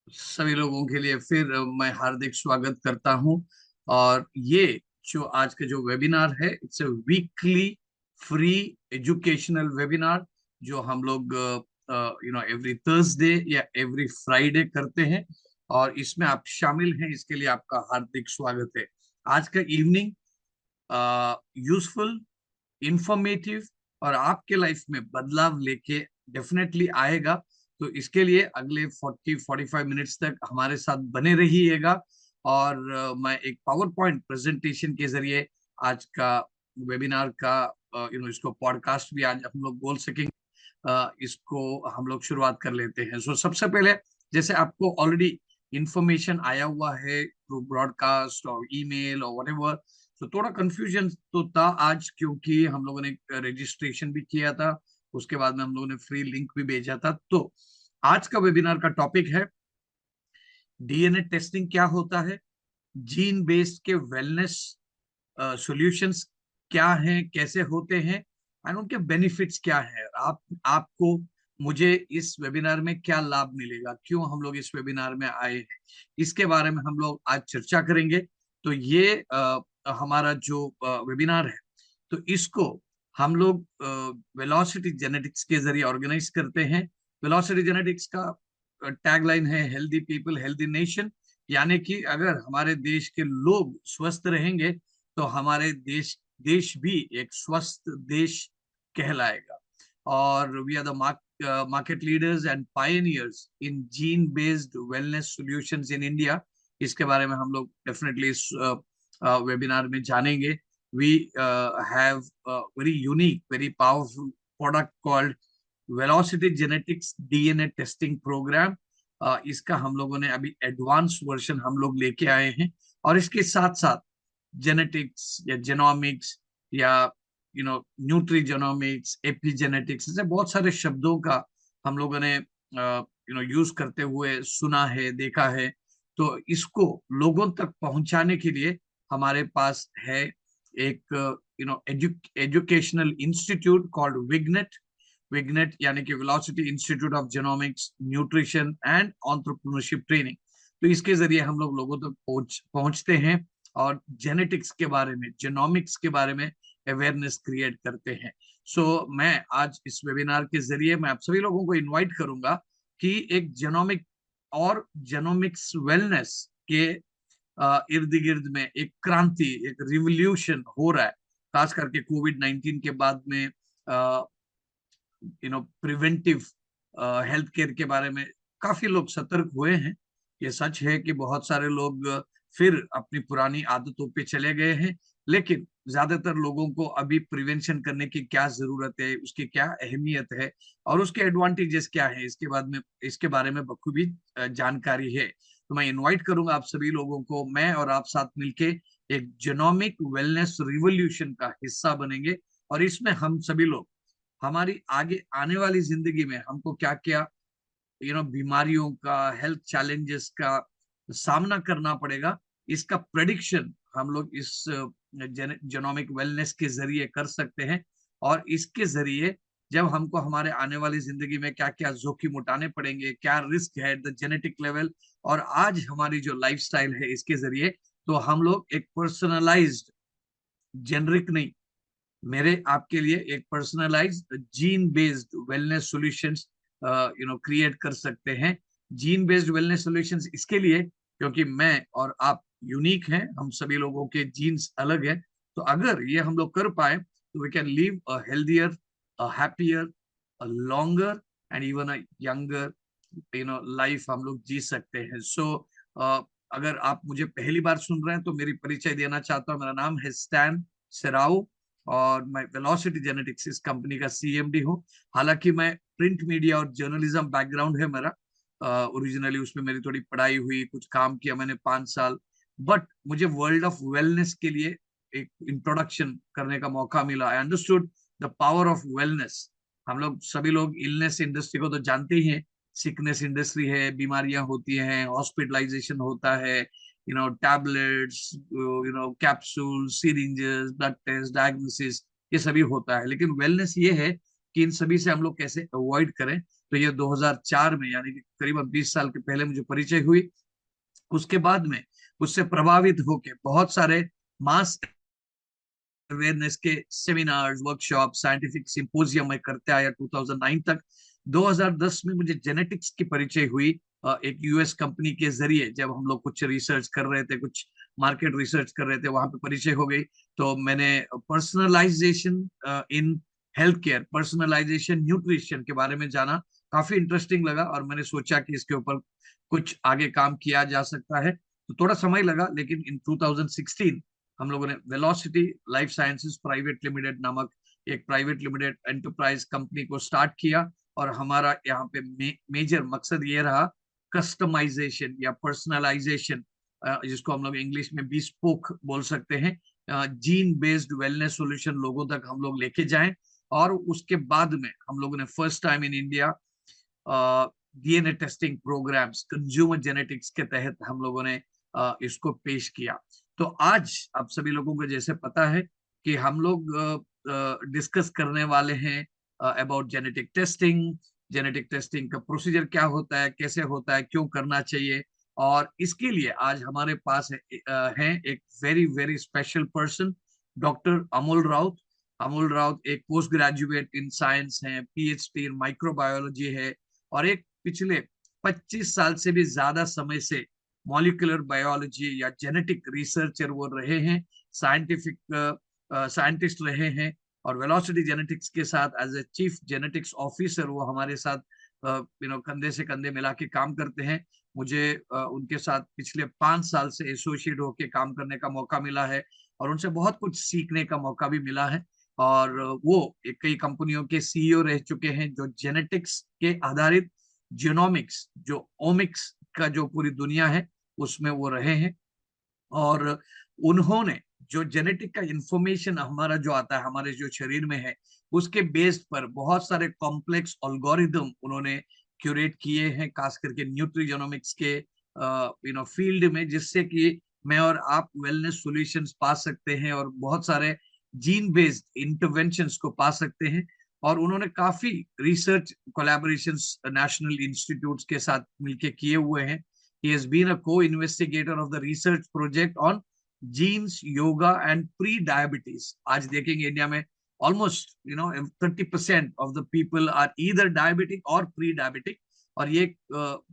सभी लोगों के लिए फिर मैं हार्दिक स्वागत करता हूं। और ये जो आज का जो वेबिनार है, it's a weekly free educational webinar जो हम लोग एवरी थर्सडे या एवरी फ्राइडे करते हैं। और इसमें आप शामिल हैं, इसके लिए आपका हार्दिक स्वागत है। आज का इवनिंग यूजफुल, इंफॉर्मेटिव और आपके लाइफ में बदलाव लेके डेफिनेटली आएगा। तो इसके लिए अगले 40-45 मिनट्स तक हमारे साथ बने रहिएगा। और मैं एक पावर पॉइंट प्रेजेंटेशन के जरिए आज का वेबिनार का इसको पॉडकास्ट भी आज हम लोग बोल सकेंगे। इसको हम लोग शुरुआत कर लेते हैं। सो सबसे पहले, जैसे आपको ऑलरेडी इंफॉर्मेशन आया हुआ है थ्रू ब्रॉडकास्ट और ईमेल और व्हाटएवर, तो थोड़ा कंफ्यूजन तो था आज, क्योंकि हम लोगों ने रजिस्ट्रेशन भी किया था, उसके बाद में हम लोगों ने फ्री लिंक भी भेजा था। तो आज का वेबिनार का टॉपिक है डीएनए टेस्टिंग क्या होता है, जीन बेस्ड के वेलनेस सॉल्यूशंस क्या हैं, कैसे होते हैं, एंड उनके बेनिफिट्स क्या है। आपको मुझे इस वेबिनार में क्या लाभ मिलेगा, क्यों हम लोग इस वेबिनार में आए हैं, इसके बारे में हम लोग आज चर्चा करेंगे। तो ये हमारा जो वेबिनार है, तो इसको हम लोग वेलोसिटी जेनेटिक्स के जरिए ऑर्गेनाइज करते हैं। वेलोसिटी जेनेटिक्स का टैगलाइन है हेल्दी पीपल हेल्दी नेशन, यानी कि अगर हमारे देश के लोग स्वस्थ रहेंगे तो हमारे देश देश भी एक स्वस्थ देश कहलाएगा। और we are the market leaders and pioneers in gene based wellness solutions in India. इसके बारे में हम लोग डेफिनेटली इस वेबिनार में जानेंगे। We have very unique, very powerful product called Velocity Genetics DNA testing programme. इसका हम लोगों ने अभी एडवांस वर्जन हम लोग लेके आए हैं। और इसके साथ साथ जेनेटिक्स या जेनोमिक्स या न्यूट्रीजेनोमिक्स, एपिजेनेटिक्स, ऐसे बहुत सारे शब्दों का हम लोगों ने यूज करते हुए सुना है, देखा है। तो इसको लोगों तक पहुंचाने के लिए हमारे पास है एक educational institute called vignette. Vignette यानी कि velocity institute of genomics, nutrition and entrepreneurship training. तो इसके जरिए हम लोग लोगों तक पहुंचते हैं और जेनेटिक्स के बारे में, जेनोमिक्स के बारे में अवेयरनेस क्रिएट करते हैं। मैं आज इस वेबिनार के जरिए मैं आप सभी लोगों को इनवाइट करूंगा कि एक जेनोमिक और जेनोमिक्स वेलनेस के इर्द गिर्द में एक क्रांति, एक रिवोल्यूशन हो रहा है। खास करके कोविड-19 के बाद में प्रिवेंटिव हेल्थ केयर के बारे में काफी लोग सतर्क हुए हैं। ये सच है कि बहुत सारे लोग फिर अपनी पुरानी आदतों पे चले गए हैं, लेकिन ज्यादातर लोगों को अभी प्रिवेंशन करने की क्या जरूरत है, उसकी क्या अहमियत है और उसके एडवांटेजेस क्या है, इसके बारे में बखूबी जानकारी है। तो मैं इनवाइट करूंगा आप सभी लोगों को, मैं और आप साथ मिलके एक जेनोमिक वेलनेस रिवोल्यूशन का हिस्सा बनेंगे। और इसमें हम सभी लोग हमारी आगे आने वाली जिंदगी में हमको क्या क्या बीमारियों का, हेल्थ चैलेंजेस का सामना करना पड़ेगा, इसका प्रेडिक्शन हम लोग इस जेनोमिक वेलनेस के जरिए कर सकते हैं। और इसके जरिए जब हमको हमारे आने वाली जिंदगी में क्या क्या जोखिम उठाने पड़ेंगे, क्या रिस्क है एट द जेनेटिक लेवल, और आज हमारी जो लाइफस्टाइल है इसके जरिए, तो हम लोग एक पर्सनलाइज्ड, जेनरिक नहीं, मेरे आपके लिए एक personalised gene based wellness solutions create कर सकते हैं। जीन बेस्ड वेलनेस सॉल्यूशंस इसके लिए क्योंकि मैं और आप यूनिक हैं, हम सभी लोगों के जीन्स अलग हैं। तो अगर ये हम लोग कर पाए तो we can live a healthier, a happier, a longer and even a younger life हम लोग जी सकते हैं। अगर आप मुझे पहली बार सुन रहे हैं तो मेरी परिचय देना चाहता हूँ। मेरा नाम है स्टैन सेराउ और मैं वेलोसिटी जेनेटिक्स इस कंपनी का सीएमडी हूँ। हालांकि मैं प्रिंट मीडिया और जर्नलिज्म बैकग्राउंड है मेरा, ओरिजिनली उसमें मेरी थोड़ी पढ़ाई हुई, कुछ काम किया मैंने 5 साल। बट मुझे वर्ल्ड ऑफ वेलनेस के लिए एक इंट्रोडक्शन करने का मौका मिला। I understood the power of wellness. हम लोग सभी लोग इलनेस इंडस्ट्री को तो जानते ही हैं, सिकनेस इंडस्ट्री है, बीमारियां होती हैं, हॉस्पिटलाइजेशन होता है, tablets, capsule, syringes, blood test, diagnosis, ये सभी होता है। लेकिन वेलनेस ये है कि इन सभी से हम लोग कैसे अवॉइड करें, तो ये 2004 में, यानी कि करीबन 20 साल के पहले मुझे परिचय हुई। उसके बाद में उससे प्रभावित होके बहुत सारे मास अवेयरनेस के सेमिनार्स, वर्कशॉप, साइंटिफिक सिंपोजियम मैं करते आया 2009 तक। 2010 में मुझे जेनेटिक्स की परिचय हुई एक यूएस कंपनी के जरिए। जब हम लोग कुछ रिसर्च कर रहे थे, कुछ मार्केट रिसर्च कर रहे थे, वहां पे परिचय हो गई। तो मैंने personalisation in health care, personalisation nutrition के बारे में जाना, काफी इंटरेस्टिंग लगा और मैंने सोचा कि इसके ऊपर कुछ आगे काम किया जा सकता है। तो थोड़ा समय लगा, लेकिन इन 2016 हम लोगों ने velocity life sciences private limited नामक एक प्राइवेट लिमिटेड एंटरप्राइज कंपनी को स्टार्ट किया। और हमारा यहाँ पे मेजर मकसद ये रहा, कस्टमाइजेशन या पर्सनलाइजेशन, जिसको हम लोग इंग्लिश में बिस्पोक बोल सकते हैं, जीन बेस्ड वेलनेस सॉल्यूशन लोगों तक हम लोग लेके जाएं। और उसके बाद में हम लोगों ने first time in India DNA testing programmes consumer genetics के तहत हम लोगों ने इसको पेश किया। तो आज आप सभी लोगों को जैसे पता है कि हम लोग डिस्कस करने वाले हैं about genetic testing, genetic testing का प्रोसीजर क्या होता है, कैसे होता है, क्यों करना चाहिए। और इसके लिए आज हमारे पास है एक very very special person, doctor Amol Raut. Amol Raut एक पोस्ट ग्रेजुएट इन साइंस है, पीएचडी इन माइक्रोबायोलॉजी है, और एक पिछले 25 साल से भी ज्यादा समय से मॉलिक्यूलर बायोलॉजी या जेनेटिक रिसर्चर वो रहे हैं, साइंटिफिक साइंटिस्ट रहे हैं। और वेलोसिटी जेनेटिक्स के साथ as a chief genetics officer वो हमारे साथ कंधे से कंधे मिला के काम करते हैं। मुझे उनके साथ पिछले 5 साल से एसोसिएट होके काम करने का मौका मिला है और उनसे बहुत कुछ सीखने का मौका भी मिला है। और वो कई कंपनियों के सीईओ रह चुके हैं जो जेनेटिक्स के आधारित जीनोमिक्स, जो ओमिक्स का जो पूरी दुनिया है उसमें वो रहे हैं। और उन्होंने जो जेनेटिक का इंफॉर्मेशन हमारा जो आता है हमारे जो शरीर में है, उसके बेस्ड पर बहुत सारे कॉम्प्लेक्स एल्गोरिदम उन्होंने क्यूरेट किए हैं, खास करके न्यूट्रीजेनोमिक्स के फील्ड में, जिससे कि मैं और आप वेलनेस सॉल्यूशंस पा सकते हैं और बहुत सारे जीन बेस्ड इंटरवेंशंस को पा सकते हैं। और उन्होंने काफी रिसर्च कोलैबोरेशंस नेशनल इंस्टीट्यूट्स के साथ मिलकर किए हुए हैं। He has been a co-investigator of the research project on genes, yoga and pre-diabetes. आज देखेंगे इंडिया में almost 30% of the people are either diabetic or pre-diabetic। और ये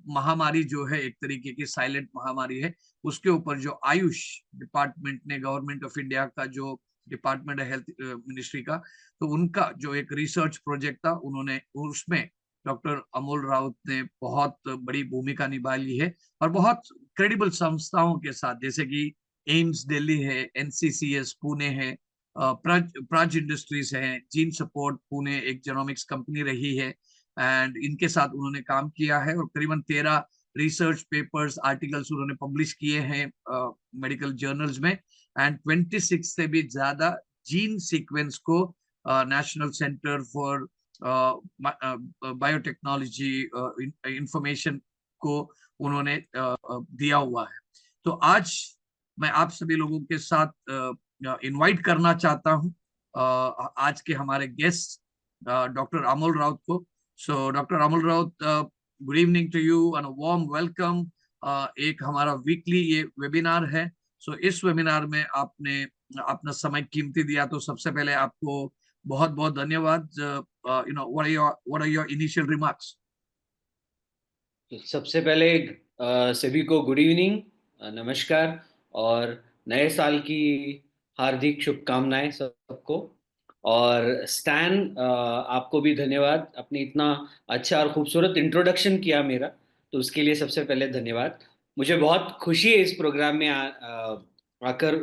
महामारी जो है एक तरीके की साइलेंट महामारी है, उसके ऊपर जो आयुष डिपार्टमेंट ने, गवर्नमेंट ऑफ इंडिया का जो डिपार्टमेंट है हेल्थ मिनिस्ट्री का, तो उनका जो एक रिसर्च प्रोजेक्ट था, उन्होंने उसमें डॉक्टर अमोल राउत ने बहुत बड़ी भूमिका निभाई है। और बहुत क्रेडिबल संस्थाओं के साथ, जैसे कि एम्स दिल्ली है, एनसीसीएस पुणे है, प्राज इंडस्ट्रीज है, जीन सपोर्ट पुणे एक जेनोमिक्स कंपनी रही है, एंड इनके साथ उन्होंने काम किया है। और करीबन 13 रिसर्च पेपर्स, आर्टिकल्स उन्होंने पब्लिश किए हैं मेडिकल जर्नल्स में। एंड 26 से भी ज्यादा जीन सीक्वेंस को national centre for biotechnology information को उन्होंने दिया हुआ है। तो आज मैं आप सभी लोगों के साथ इनवाइट करना चाहता हूं आज के हमारे गेस्ट डॉक्टर अमोल राउत को। So doctor Amol Raut, good evening to you and warm welcome. एक हमारा वीकली ये वेबिनार है। सो इस वेबिनार में आपने अपना समय कीमती दिया, तो सबसे पहले आपको बहुत बहुत धन्यवाद। what are your initial remarks? सबसे पहले सभी को गुड इवनिंग, नमस्कार और नए साल की हार्दिक शुभकामनाएं सबको। और स्टैन, आपको भी धन्यवाद, आपने इतना अच्छा और खूबसूरत इंट्रोडक्शन किया मेरा, तो उसके लिए सबसे पहले धन्यवाद। मुझे बहुत खुशी है इस प्रोग्राम में आकर,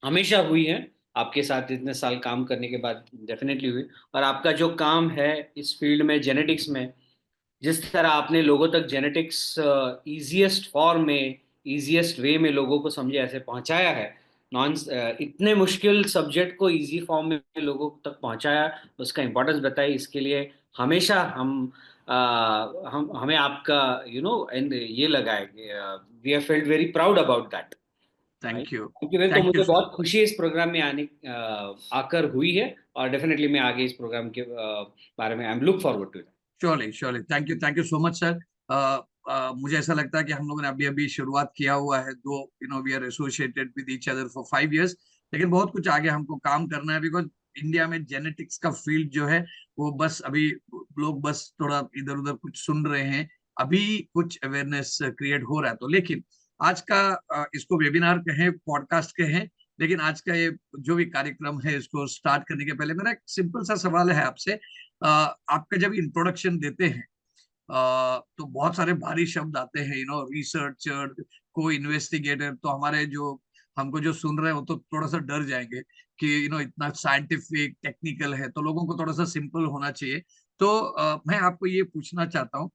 हमेशा हुई है आपके साथ इतने साल काम करने के बाद डेफिनेटली हुई। और आपका जो काम है इस फील्ड में जेनेटिक्स में, जिस तरह आपने लोगों तक जेनेटिक्स इजीएस्ट फॉर्म में, इजीएस्ट वे में लोगों को समझे ऐसे पहुंचाया है, नॉन इतने मुश्किल सब्जेक्ट को इजी फॉर्म में लोगों तक पहुंचाया, उसका इम्पोर्टेंस बताई, इसके लिए हमेशा हम हमें आपका एंड ये लगा है, we are felt very proud about that. Thank you. क्योंकि तो थैंक यू मुझे सर। बहुत खुशी इस प्रोग्राम में आकर हुई है, और डेफिनेटली मैं आगे इस प्रोग्राम के बारे में I am look forward to it. Surely surely, thank you so much sir. मुझे ऐसा लगता है कि हम लोगों ने अभी अभी शुरुआत किया हुआ है, though we are associated with each other for 5 years, लेकिन बहुत कुछ आगे हमको काम करना है, बिकॉज इंडिया में जेनेटिक्स का फील्ड जो है वो बस अभी लोग बस थोड़ा इधर उधर कुछ सुन रहे हैं, अभी कुछ अवेयरनेस क्रिएट हो रहा है। तो लेकिन आज का इसको वेबिनार कहें पॉडकास्ट कहें, लेकिन आज का ये जो भी कार्यक्रम है इसको स्टार्ट करने के पहले मेरा एक सिंपल सा सवाल है आपसे। आपका जब इंट्रोडक्शन देते हैं तो बहुत सारे भारी शब्द आते हैं, रिसर्चर, को इन्वेस्टिगेटर, तो हमारे जो हमको जो सुन रहे हैं वो तो थोड़ा सा डर जाएंगे कि इतना साइंटिफिक टेक्निकल है, तो लोगों को थोड़ा सा सिंपल होना चाहिए। तो मैं आपको ये पूछना चाहता हूँ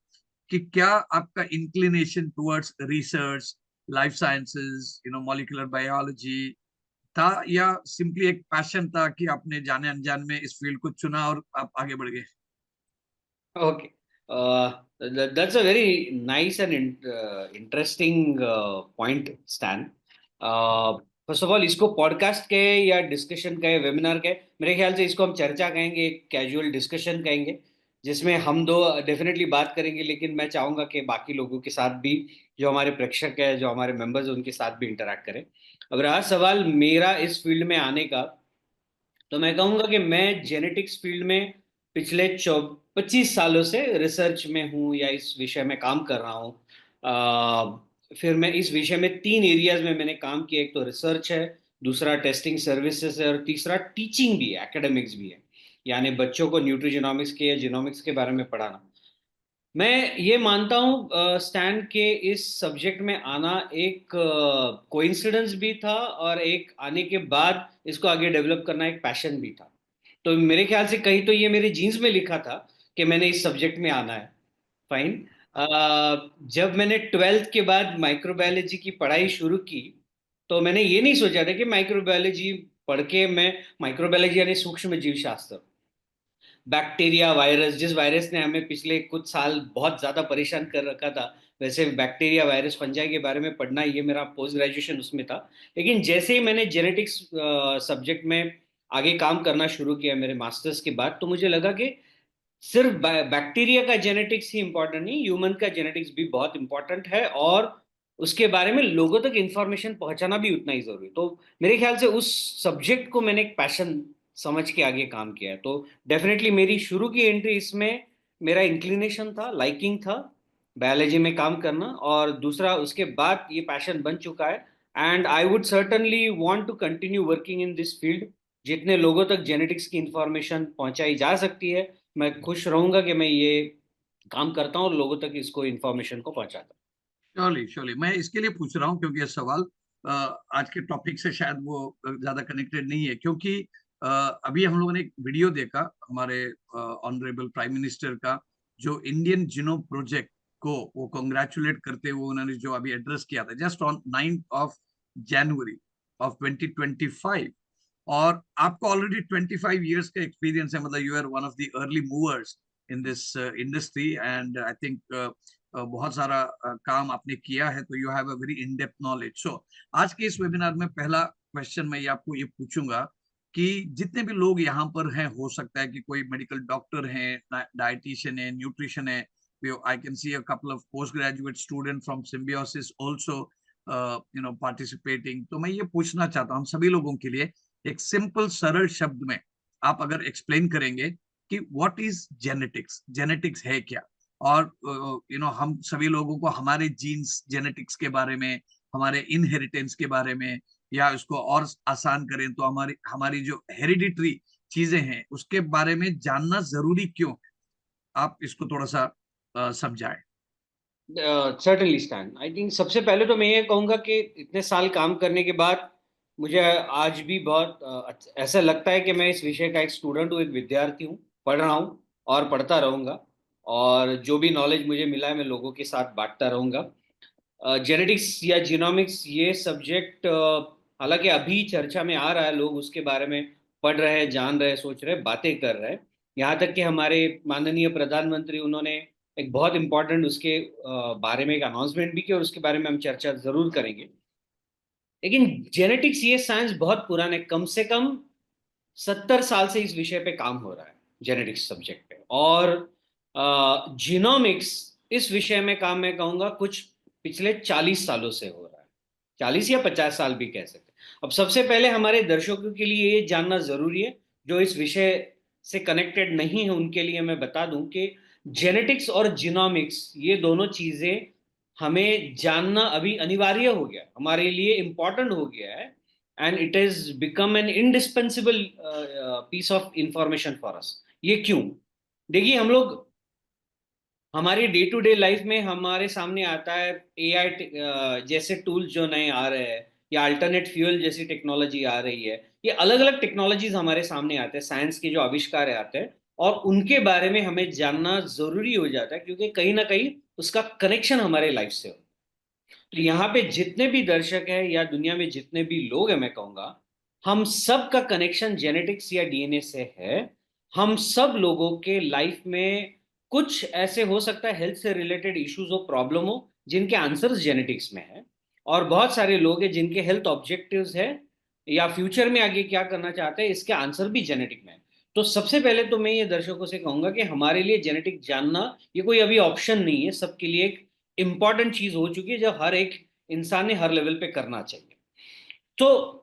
कि क्या आपका inclination towards research, life sciences, molecular biology था, या सिंपली एक पैशन था कि आपने जाने अनजान में इस फील्ड को चुना और आप आगे बढ़ गए? Okay. That's a very nice and interesting point, Stan. First of all, इसको पॉडकास्ट कहे या डिस्कशन कहे, वेबिनार कहे, मेरे ख्याल से इसको हम चर्चा कहेंगे, एक कैजुअल डिस्कशन कहेंगे, जिसमें हम दो डेफिनेटली बात करेंगे, लेकिन मैं चाहूंगा कि बाकी लोगों के साथ भी, जो हमारे प्रेक्षक है, जो हमारे मेंबर्स हैं, उनके साथ भी इंटरेक्ट करें। अब रहा सवाल मेरा इस फील्ड में आने का, तो मैं कहूँगा कि मैं जेनेटिक्स फील्ड में पिछले 25 सालों से रिसर्च में हूँ या इस विषय में काम कर रहा हूँ। फिर मैं इस विषय में 3 एरियाज में मैंने काम किया। एक तो रिसर्च है, दूसरा टेस्टिंग सर्विसेज है, और तीसरा टीचिंग भी है, एकेडमिक्स भी है, यानी बच्चों को न्यूट्रिजेनोमिक्स के या जीनोमिक्स के बारे में पढ़ाना। मैं ये मानता हूँ स्टैन के इस सब्जेक्ट में आना एक कोइंसिडेंस भी था, और एक आने के बाद इसको आगे डेवलप करना एक पैशन भी था। तो मेरे ख्याल से कहीं तो ये मेरे जीन्स में लिखा था कि मैंने इस सब्जेक्ट में आना है। फाइन। जब मैंने 12th के बाद माइक्रोबायोलॉजी की पढ़ाई शुरू की, तो मैंने ये नहीं सोचा था कि माइक्रोबायोलॉजी पढ़ के मैं, माइक्रोबायोलॉजी यानी सूक्ष्म जीव शास्त्र, बैक्टीरिया, वायरस, जिस वायरस ने हमें पिछले कुछ साल बहुत ज़्यादा परेशान कर रखा था, वैसे बैक्टीरिया, वायरस, फंजाई के बारे में पढ़ना, ये मेरा पोस्ट ग्रेजुएशन उसमें था। लेकिन जैसे ही मैंने जेनेटिक्स सब्जेक्ट में आगे काम करना शुरू किया मेरे मास्टर्स के बाद, तो मुझे लगा कि सिर्फ बैक्टीरिया का जेनेटिक्स ही इंपॉर्टेंट नहीं, ह्यूमन का जेनेटिक्स भी बहुत इंपॉर्टेंट है, और उसके बारे में लोगों तक इंफॉर्मेशन पहुंचाना भी उतना ही जरूरी। तो मेरे ख्याल से उस सब्जेक्ट को मैंने एक पैशन समझ के आगे काम किया है। तो डेफिनेटली मेरी शुरू की एंट्री इसमें, मेरा इंक्लिनेशन था, लाइकिंग था बायोलॉजी में काम करना, और दूसरा उसके बाद ये पैशन बन चुका है। And I would certainly want to continue working in this field. जितने लोगों तक जेनेटिक्स की इंफॉर्मेशन पहुंचाई जा सकती है, मैं खुश रहूंगा कि मैं ये काम करता हूँ और लोगों तक इसको इन्फॉर्मेशन को पहुंचाता श्योरली श्योरली, मैं इसके लिए पूछ रहा हूँ क्योंकि ये सवाल आज के टॉपिक से शायद वो ज्यादा कनेक्टेड नहीं है, क्योंकि अभी हम लोगों ने एक वीडियो देखा हमारे ऑनरेबल प्राइम मिनिस्टर का, जो इंडियन जीनोम प्रोजेक्ट को वो कॉन्ग्रेचुलेट करते हुए उन्होंने जो अभी एड्रेस किया था जस्ट ऑन 9 ऑफ 2025। और आपको ऑलरेडी 25 इयर्स का एक्सपीरियंस है, मतलब you are one of the early movers in this industry, and I think बहुत सारा काम आपने किया है, तो you have a very in depth knowledge. So आज के इस वेबिनार में पहला क्वेश्चन मैं ये आपको ये पूछूंगा कि जितने भी लोग यहाँ पर हैं, हो सकता है कि कोई मेडिकल डॉक्टर हैं, डाइटिशियन है, न्यूट्रिशन है, I can see a couple of post graduate student from symbiosis also participating. तो मैं ये पूछना चाहता हूँ हम सभी लोगों के लिए, एक सिंपल सरल शब्द में आप अगर एक्सप्लेन करेंगे कि व्हाट इज जेनेटिक्स, जेनेटिक्स है क्या, और हम सभी लोगों को हमारे जीन्स जेनेटिक्स के बारे में, हमारे इनहेरिटेंस के बारे में, या इसको और आसान करें तो हमारी हमारी जो हेरिडिटरी चीजें हैं उसके बारे में जानना जरूरी क्यों है, आप इसको थोड़ा सा समझाएं। Certainly stand. आई थिंक सबसे पहले तो मैं ये कहूँगा कि इतने साल काम करने के बाद मुझे आज भी बहुत ऐसा लगता है कि मैं इस विषय का एक स्टूडेंट हूँ, एक विद्यार्थी हूँ, पढ़ रहा हूँ और पढ़ता रहूँगा, और जो भी नॉलेज मुझे मिला है मैं लोगों के साथ बांटता रहूँगा। जेनेटिक्स या जीनोमिक्स ये सब्जेक्ट हालांकि अभी चर्चा में आ रहा है, लोग उसके बारे में पढ़ रहे हैं, जान रहे हैं, सोच रहे हैं, बातें कर रहे हैं। यहाँ तक कि हमारे माननीय प्रधानमंत्री, उन्होंने एक बहुत इंपॉर्टेंट उसके बारे में एक अनाउंसमेंट भी किया, और उसके बारे में हम चर्चा जरूर करेंगे। लेकिन जेनेटिक्स ये साइंस बहुत पुराने, कम से कम 70 साल से इस विषय पे काम हो रहा है, जेनेटिक्स सब्जेक्ट पे। और जीनोमिक्स, इस विषय में काम मैं कहूंगा कुछ पिछले 40 सालों से हो रहा है, 40 या 50 साल भी कह सकते हैं। अब सबसे पहले हमारे दर्शकों के लिए ये जानना जरूरी है, जो इस विषय से कनेक्टेड नहीं है उनके लिए मैं बता दूं कि जेनेटिक्स और जीनोमिक्स ये दोनों चीजें हमें जानना अभी अनिवार्य हो गया, हमारे लिए इंपॉर्टेंट हो गया है, and it is become an indispensable piece of information for us. ये क्यों? देखिए, हम लोग हमारी डे टू डे लाइफ में हमारे सामने आता है एआई जैसे टूल्स जो नए आ रहे हैं, या अल्टरनेट फ्यूल जैसी टेक्नोलॉजी आ रही है। ये अलग अलग टेक्नोलॉजीज हमारे सामने आते हैं, साइंस के जो आविष्कार आते हैं, और उनके बारे में हमें जानना जरूरी हो जाता है, क्योंकि कहीं ना कहीं उसका कनेक्शन हमारे लाइफ से हो। तो यहाँ पे जितने भी दर्शक हैं या दुनिया में जितने भी लोग हैं, मैं कहूँगा हम सब का कनेक्शन जेनेटिक्स या डीएनए से है। हम सब लोगों के लाइफ में कुछ ऐसे हो सकता है हेल्थ से रिलेटेड इश्यूज हो, प्रॉब्लम हो, जिनके आंसर्स जेनेटिक्स में है। और बहुत सारे लोग हैं जिनके हेल्थ ऑब्जेक्टिव्स है या फ्यूचर में आगे क्या करना चाहते हैं, इसके आंसर भी जेनेटिक में है। तो सबसे पहले तो मैं ये दर्शकों से कहूंगा कि हमारे लिए जेनेटिक जानना ये कोई अभी ऑप्शन नहीं है, सबके लिए एक इंपॉर्टेंट चीज हो चुकी है, जो हर एक इंसान ने हर लेवल पे करना चाहिए। तो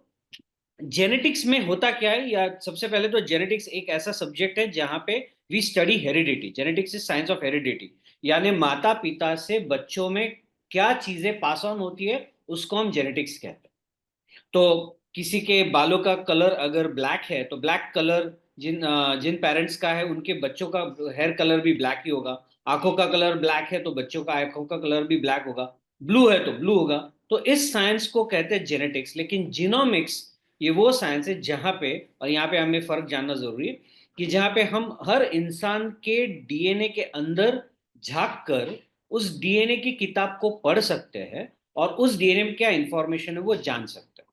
जेनेटिक्स में होता क्या है, या सबसे पहले तो जेनेटिक्स एक ऐसा सब्जेक्ट है जहां पे we study heredity. Genetics is science of heredity, यानी माता पिता से बच्चों में क्या चीजें पास ऑन होती है, उसको हम जेनेटिक्स कहते हैं। तो किसी के बालों का कलर अगर ब्लैक है, तो ब्लैक कलर जिन पेरेंट्स का है उनके बच्चों का हेयर कलर भी ब्लैक ही होगा। आंखों का कलर ब्लैक है तो बच्चों का आंखों का कलर भी ब्लैक होगा। ब्लू है तो ब्लू होगा। तो इस साइंस को कहते हैं जेनेटिक्स। लेकिन जीनोमिक्स ये वो साइंस है जहां पे, और यहाँ पे हमें फर्क जानना जरूरी है, कि जहां पे हम हर इंसान के डीएनए के अंदर झांक कर उस डीएनए की किताब को पढ़ सकते हैं, और उस डीएनए में क्या इंफॉर्मेशन है वो जान सकते हैं।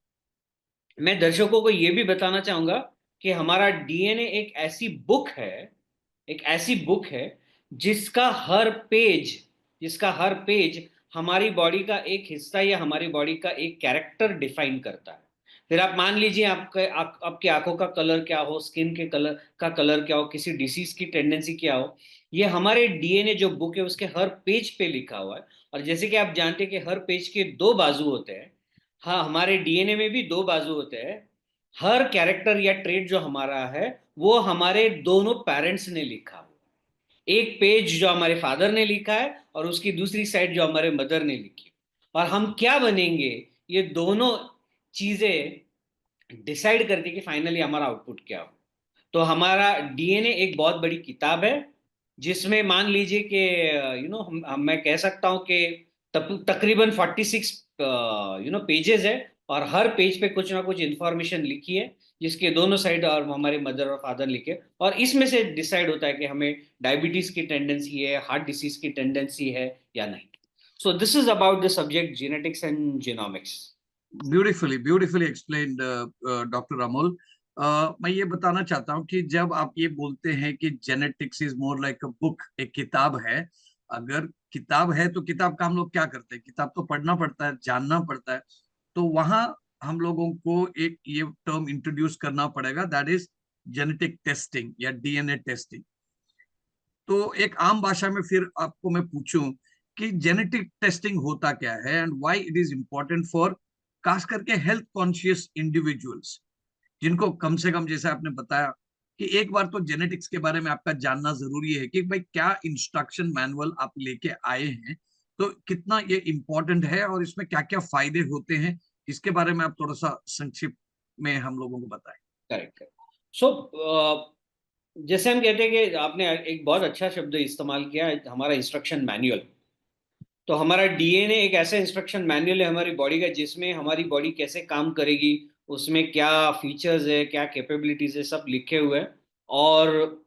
मैं दर्शकों को यह भी बताना चाहूंगा कि हमारा डीएनए एक ऐसी बुक है जिसका हर पेज जिसका हर पेज हमारी बॉडी का एक हिस्सा या हमारी बॉडी का एक कैरेक्टर डिफाइन करता है। फिर आप मान लीजिए आपकी आंखों का कलर क्या हो, स्किन के कलर का कलर क्या हो, किसी डिसीज की टेंडेंसी क्या हो, ये हमारे डीएनए जो बुक है उसके हर पेज पे लिखा हुआ है। और जैसे कि आप जानते हैं कि हर पेज के दो बाजू होते हैं, हाँ, हमारे डीएनए में भी दो बाजू होते हैं। हर कैरेक्टर या ट्रेड जो हमारा है वो हमारे दोनों पेरेंट्स ने लिखा हुआ है। एक पेज जो हमारे फादर ने लिखा है और उसकी दूसरी साइड जो हमारे मदर ने लिखी। और हम क्या बनेंगे, ये दोनों चीजें डिसाइड करती है कि फाइनली हमारा आउटपुट क्या हो। तो हमारा डीएनए एक बहुत बड़ी किताब है, जिसमें मान लीजिए कि मैं कह सकता हूं कि तकरीबन 46 पेजेस है, और हर पेज पे कुछ ना कुछ इंफॉर्मेशन लिखी है, जिसके दोनों साइड और हमारे मदर और फादर लिखे। और इसमें से डिसाइड होता है कि हमें डायबिटीज की टेंडेंसी है, हार्ट डिसीज की टेंडेंसी है या नहीं। So this is about the subject genetics and genomics. Beautifully beautifully explained doctor Amol. मैं ये बताना चाहता हूँ कि जब आप ये बोलते हैं कि genetics is more like a book, एक किताब है, अगर किताब है तो किताब का हम लोग क्या करते हैं, किताब तो पढ़ना पड़ता है, जानना पड़ता है। तो वहां हम लोगों को एक ये टर्म इंट्रोड्यूस करना पड़ेगा, दैट इज जेनेटिक टेस्टिंग या डीएनए टेस्टिंग। तो एक आम भाषा में फिर आपको मैं पूछूं कि जेनेटिक टेस्टिंग होता क्या है and why it is important for खास करके हेल्थ कॉन्शियस इंडिविजुअल्स, जिनको कम से कम जैसे आपने बताया कि एक बार तो जेनेटिक्स के बारे में आपका जानना जरूरी है कि भाई क्या इंस्ट्रक्शन मैनुअल आप लेके आए हैं, तो कितना ये इंपॉर्टेंट है और इसमें क्या क्या फायदे होते हैं, इसके बारे में आप थोड़ा सा संक्षिप्त में हम लोगों को बताएं। करेक्ट। सो जैसे हम कहते हैं कि आपने एक बहुत अच्छा शब्द इस्तेमाल किया है, हमारा इंस्ट्रक्शन मैनुअल। तो हमारा डीएनए एक ऐसा इंस्ट्रक्शन मैनुअल है हमारी बॉडी का, जिसमें हमारी बॉडी कैसे काम करेगी, उसमें क्या फीचर्स है, क्या कैपेबिलिटीज है, सब लिखे हुए हैं। और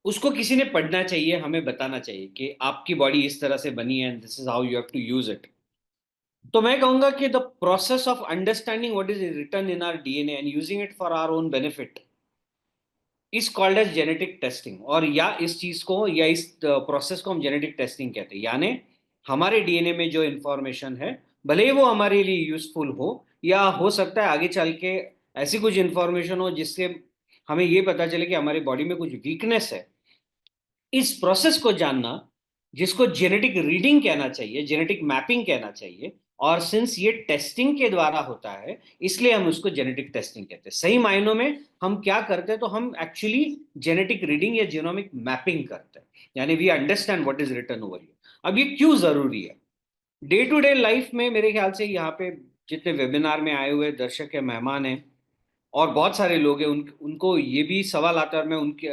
उसको किसी ने पढ़ना चाहिए, हमें बताना चाहिए कि आपकी बॉडी इस तरह से बनी है, this is how you have to use it. तो मैं कहूंगा कि the process of understanding what is written in our DNA and using it for our own benefit is called as genetic testing. और या इस चीज को या इस प्रोसेस को हम जेनेटिक टेस्टिंग कहते हैं। यानी हमारे डीएनए में जो इंफॉर्मेशन है, भले ही वो हमारे लिए यूजफुल हो, या हो सकता है आगे चल के ऐसी कुछ इंफॉर्मेशन हो जिससे हमें ये पता चले कि हमारी बॉडी में कुछ वीकनेस है, इस प्रोसेस को जानना, जिसको जेनेटिक रीडिंग कहना चाहिए, जेनेटिक मैपिंग कहना चाहिए, और सिंस ये टेस्टिंग के द्वारा होता है इसलिए हम उसको जेनेटिक टेस्टिंग कहते हैं। सही मायनों में हम क्या करते हैं, तो हम एक्चुअली जेनेटिक रीडिंग या जीनोमिक मैपिंग करते हैं, यानी we understand what is written over here. अब ये क्यों जरूरी है? डे टू डे लाइफ में मेरे ख्याल से यहाँ पे जितने वेबिनार में आए हुए दर्शक या मेहमान हैं और बहुत सारे लोग हैं, उनको ये भी सवाल आता है, और मैं उनके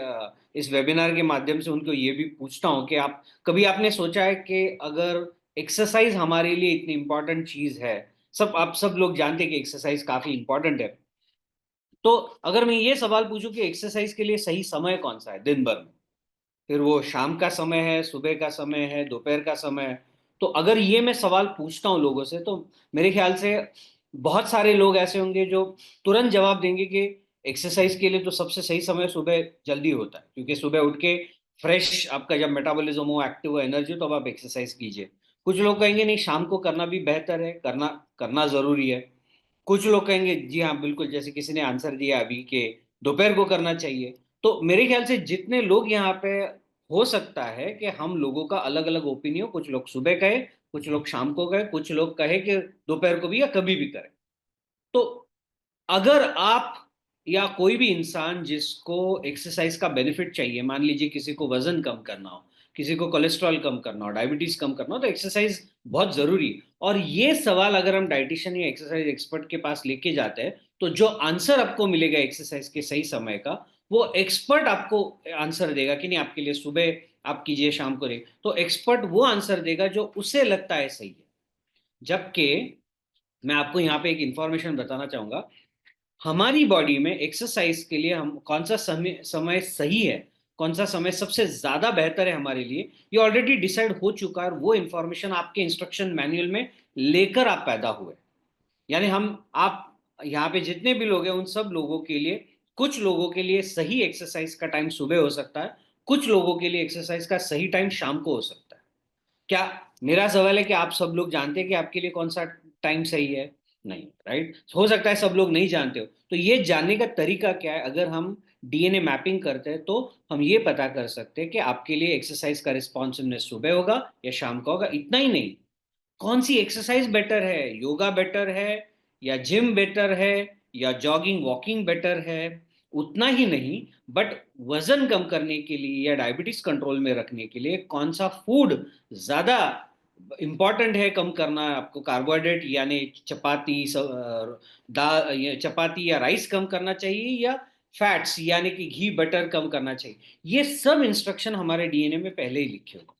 इस वेबिनार के माध्यम से उनको ये भी पूछता हूँ कि आप कभी आपने सोचा है कि अगर एक्सरसाइज हमारे लिए इतनी इंपॉर्टेंट चीज है, आप सब लोग जानते हैं कि एक्सरसाइज काफी इंपॉर्टेंट है, तो अगर मैं ये सवाल पूछूं कि एक्सरसाइज के लिए सही समय कौन सा है दिन भर में, फिर वो शाम का समय है, सुबह का समय है, दोपहर का समय है, तो अगर ये मैं सवाल पूछता हूँ लोगों से, तो मेरे ख्याल से बहुत सारे लोग ऐसे होंगे जो तुरंत जवाब देंगे कि एक्सरसाइज के लिए तो सबसे सही समय सुबह जल्दी होता है, क्योंकि सुबह उठ के फ्रेश आपका जब मेटाबॉलिज्म हो, एक्टिव हो, एनर्जी, तो अब आप एक्सरसाइज कीजिए। कुछ लोग कहेंगे नहीं, शाम को करना भी बेहतर है, करना करना जरूरी है। कुछ लोग कहेंगे जी हाँ बिल्कुल, जैसे किसी ने आंसर दिया अभी के दोपहर को करना चाहिए। तो मेरे ख्याल से जितने लोग यहाँ पे, हो सकता है कि हम लोगों का अलग अलग ओपिनियन, कुछ लोग सुबह कहे, कुछ लोग शाम को कहे, कुछ लोग कहे कि दोपहर को भी या कभी भी करें। तो अगर आप या कोई भी इंसान जिसको एक्सरसाइज का बेनिफिट चाहिए, मान लीजिए किसी को वजन कम करना हो, किसी को कोलेस्ट्रॉल कम करना हो, डायबिटीज कम करना हो, तो एक्सरसाइज बहुत जरूरी है। और ये सवाल अगर हम डाइटिशियन या एक्सरसाइज एक्सपर्ट के पास लेके जाते हैं, तो जो आंसर आपको मिलेगा एक्सरसाइज के सही समय का, वो एक्सपर्ट आपको आंसर देगा कि नहीं आपके लिए सुबह आप कीजिए, शाम को नहीं, तो एक्सपर्ट वो आंसर देगा जो उसे लगता है सही है। जबकि मैं आपको यहाँ पे एक इंफॉर्मेशन बताना चाहूंगा, हमारी बॉडी में एक्सरसाइज के लिए हम कौन सा समय समय सही है, कौन सा समय सबसे ज्यादा बेहतर है हमारे लिए, ये ऑलरेडी डिसाइड हो चुका है, और वो इंफॉर्मेशन आपके इंस्ट्रक्शन मैनुअल में लेकर आप पैदा हुए। यानी हम आप यहाँ पे जितने भी लोग हैं उन सब लोगों के लिए, कुछ लोगों के लिए सही एक्सरसाइज का टाइम सुबह हो सकता है, कुछ लोगों के लिए एक्सरसाइज का सही टाइम शाम को हो सकता है। क्या, मेरा सवाल है कि आप सब लोग जानते हैं कि आपके लिए कौन सा टाइम सही है? नहीं, राइट? हो सकता है सब लोग नहीं जानते हो, तो ये जानने का तरीका क्या है, अगर हम डीएनए मैपिंग करते हैं तो हम ये पता कर सकते हैं कि आपके लिए एक्सरसाइज का रिस्पॉन्सिवनेस सुबह होगा या शाम का होगा। इतना ही नहीं, कौन सी एक्सरसाइज बेटर है, योगा बेटर है या जिम बेटर है या जॉगिंग वॉकिंग बेटर है, उतना ही नहीं, बट वजन कम करने के लिए या डायबिटीज कंट्रोल में रखने के लिए कौन सा फूड ज्यादा इंपॉर्टेंट है कम करना है आपको, कार्बोहाइड्रेट यानी चपाती दाल, चपाती या राइस कम करना चाहिए, या फैट्स यानी कि घी बटर कम करना चाहिए, ये सब इंस्ट्रक्शन हमारे डीएनए में पहले ही लिखे होते।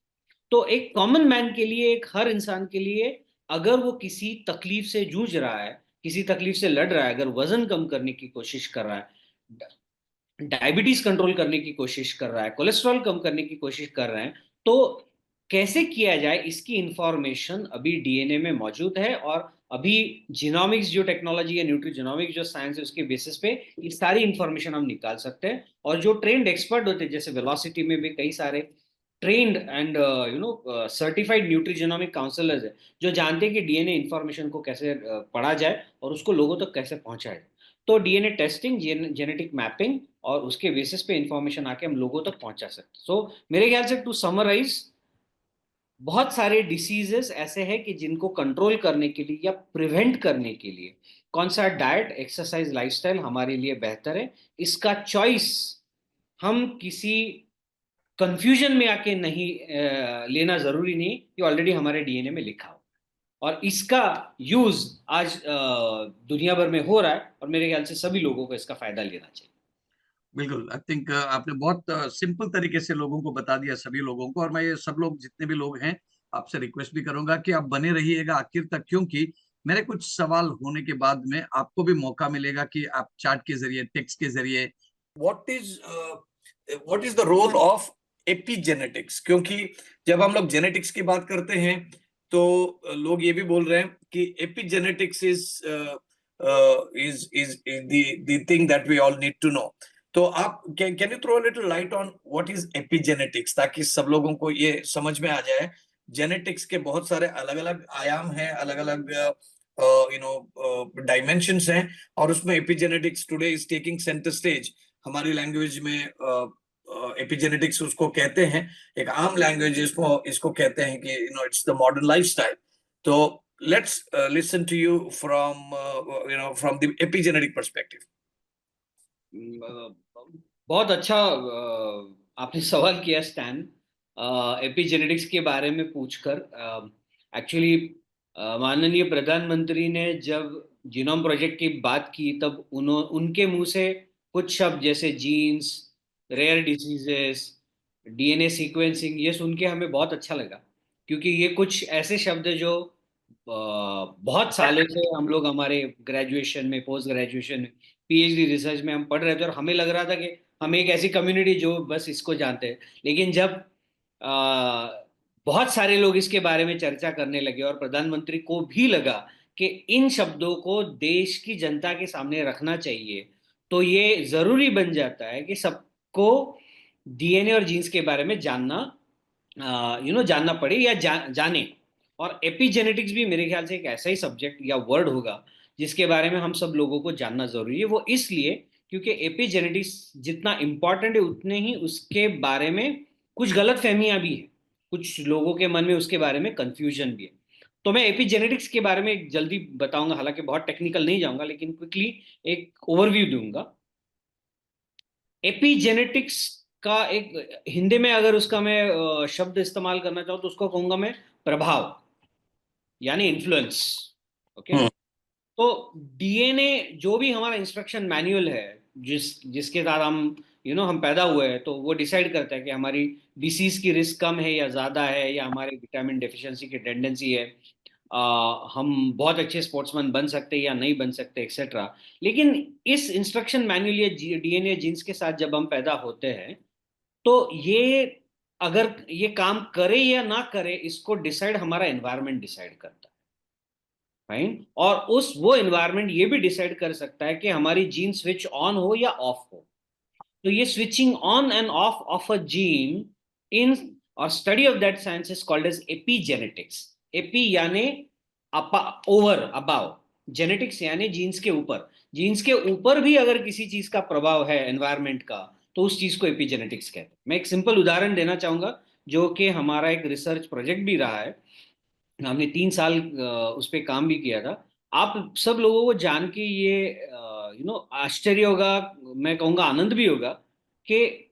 तो एक कॉमन मैन के लिए, एक हर इंसान के लिए, अगर वो किसी तकलीफ से जूझ रहा है, किसी तकलीफ से लड़ रहा है, अगर वजन कम करने की कोशिश कर रहा है, डायबिटीज कंट्रोल करने की कोशिश कर रहा है, कोलेस्ट्रॉल कम करने की कोशिश कर रहे हैं, तो कैसे किया जाए इसकी इंफॉर्मेशन अभी डीएनए में मौजूद है। और अभी जीनोमिक्स जो टेक्नोलॉजी है, न्यूट्रीजीनोमिक्स जो साइंस है, उसके बेसिस पे ये सारी इंफॉर्मेशन हम निकाल सकते हैं। और जो ट्रेंड एक्सपर्ट होते हैं, जैसे वेलोसिटी में भी कई सारे ट्रेंड एंड सर्टिफाइड न्यूट्रीजीनोमिक काउंसलर्स है, जो जानते हैं कि डीएनए इंफॉर्मेशन को कैसे पढ़ा जाए और उसको लोगों तक कैसे पहुंचाया जाए। तो डीएनए टेस्टिंग, जेनेटिक मैपिंग, और उसके बेसिस पे इंफॉर्मेशन आके हम लोगों तक पहुंचा सकते हैं। सो मेरे ख्याल से टू समराइज, बहुत सारे डिसीजेस ऐसे हैं कि जिनको कंट्रोल करने के लिए या प्रिवेंट करने के लिए कौन सा डाइट, एक्सरसाइज, लाइफस्टाइल हमारे लिए बेहतर है, इसका चॉइस हम किसी कंफ्यूजन में आके नहीं लेना जरूरी नहीं, ये ऑलरेडी हमारे डीएनए में लिखा हो, और इसका यूज आज दुनिया भर में हो रहा है, और मेरे ख्याल से सभी लोगों को इसका फायदा लेना चाहिए। बिल्कुल, आई थिंक आपने बहुत सिंपल तरीके से लोगों को बता दिया, सभी लोगों को। और मैं ये सब लोग जितने भी लोग हैं, आपसे रिक्वेस्ट भी करूंगा कि आप बने रहिएगा आखिर तक, क्योंकि मेरे कुछ सवाल होने के बाद में आपको भी मौका मिलेगा कि आप चार्ट के जरिए, टेक्स्ट के जरिए, what is the role of epigenetics. क्योंकि जब हम लोग जेनेटिक्स की बात करते हैं तो लोग ये भी बोल रहे हैं कि epigenetics is the thing that we all need to know. तो आप can you throw a little light on what is epigenetics, ताकि सब लोगों को ये समझ में आ जाए। जेनेटिक्स के बहुत सारे अलग अलग आयाम हैं, अलग अलग डायमेंशंस हैं, और उसमें epigenetics today is taking centre stage हमारी लैंग्वेज में। एपिजेनेटिक्स उसको कहते हैं, एक आम लैंग्वेज इसको इसको कहते हैं कि इट्स द मॉडर्न लाइफस्टाइल। तो let's listen to you from from the epigenetic perspective. बहुत अच्छा आपने सवाल किया स्टैन, एपिजेनेटिक्स के बारे में पूछकर। एक्चुअली माननीय प्रधानमंत्री ने जब जीनोम प्रोजेक्ट की बात की तब उनके मुंह से कुछ शब्द जैसे genes, rare diseases, DNA sequencing, ये सुन के हमें बहुत अच्छा लगा, क्योंकि ये कुछ ऐसे शब्द है जो बहुत सालों से हम लोग हमारे ग्रेजुएशन में, पोस्ट ग्रेजुएशन में, पीएचडी रिसर्च में हम पढ़ रहे थे और हमें लग रहा था कि हम एक ऐसी कम्युनिटी जो बस इसको जानते हैं। लेकिन जब बहुत सारे लोग इसके बारे में चर्चा करने लगे और प्रधानमंत्री को भी लगा कि इन शब्दों को देश की जनता के सामने रखना चाहिए, तो ये जरूरी बन जाता है कि सबको डीएनए और जीन्स के बारे में जानना, जानना पड़े या जाने। और एपिजेनेटिक्स भी मेरे ख्याल से एक ऐसा ही सब्जेक्ट या वर्ड होगा जिसके बारे में हम सब लोगों को जानना जरूरी है। वो इसलिए क्योंकि एपिजेनेटिक्स जितना इंपॉर्टेंट है उतने ही उसके बारे में कुछ गलत फहमियां भी है, कुछ लोगों के मन में उसके बारे में कंफ्यूजन भी है। तो मैं एपिजेनेटिक्स के बारे में एक जल्दी बताऊंगा, हालांकि बहुत टेक्निकल नहीं जाऊंगा, लेकिन क्विकली एक ओवरव्यू दूंगा। एपिजेनेटिक्स का एक हिंदी में अगर उसका मैं शब्द इस्तेमाल करना चाहूँ तो उसको कहूंगा मैं प्रभाव, यानी इन्फ्लुएंस। ओके। हम्म। तो डीएनए जो भी हमारा इंस्ट्रक्शन मैनुअल है, जिसके साथ हम हम पैदा हुए हैं, तो वो डिसाइड करता है कि हमारी डिसीज की रिस्क कम है या ज्यादा है, या हमारे विटामिन डेफिशिएंसी की टेंडेंसी है, हम बहुत अच्छे स्पोर्ट्समैन बन सकते हैं या नहीं बन सकते, एक्सेट्रा। लेकिन इस इंस्ट्रक्शन मैनुअल या डीएनए जीन्स के साथ जब हम पैदा होते हैं, तो ये अगर ये काम करे या ना करे, इसको डिसाइड हमारा एनवायरनमेंट डिसाइड करता है। फाइन। और उस वो एनवायरनमेंट ये भी डिसाइड कर सकता है कि हमारी जीन स्विच ऑन हो या ऑफ हो। तो ये switching on and off a gene in or study of that science is called as epigenetics. Epi यानी ओवर, अबाव, जेनेटिक्स यानी जीन्स के ऊपर। जीन्स के ऊपर भी अगर किसी चीज का प्रभाव है एनवायरमेंट का, तो उस चीज को एपीजेनेटिक्स कहते हैं। मैं एक सिंपल उदाहरण देना चाहूंगा, जो कि हमारा एक रिसर्च प्रोजेक्ट भी रहा है। हमने 3 साल उस पर काम भी किया था। आप सब लोगों को जान के ये आश्चर्य होगा, मैं कहूँगा आनंद भी होगा, कि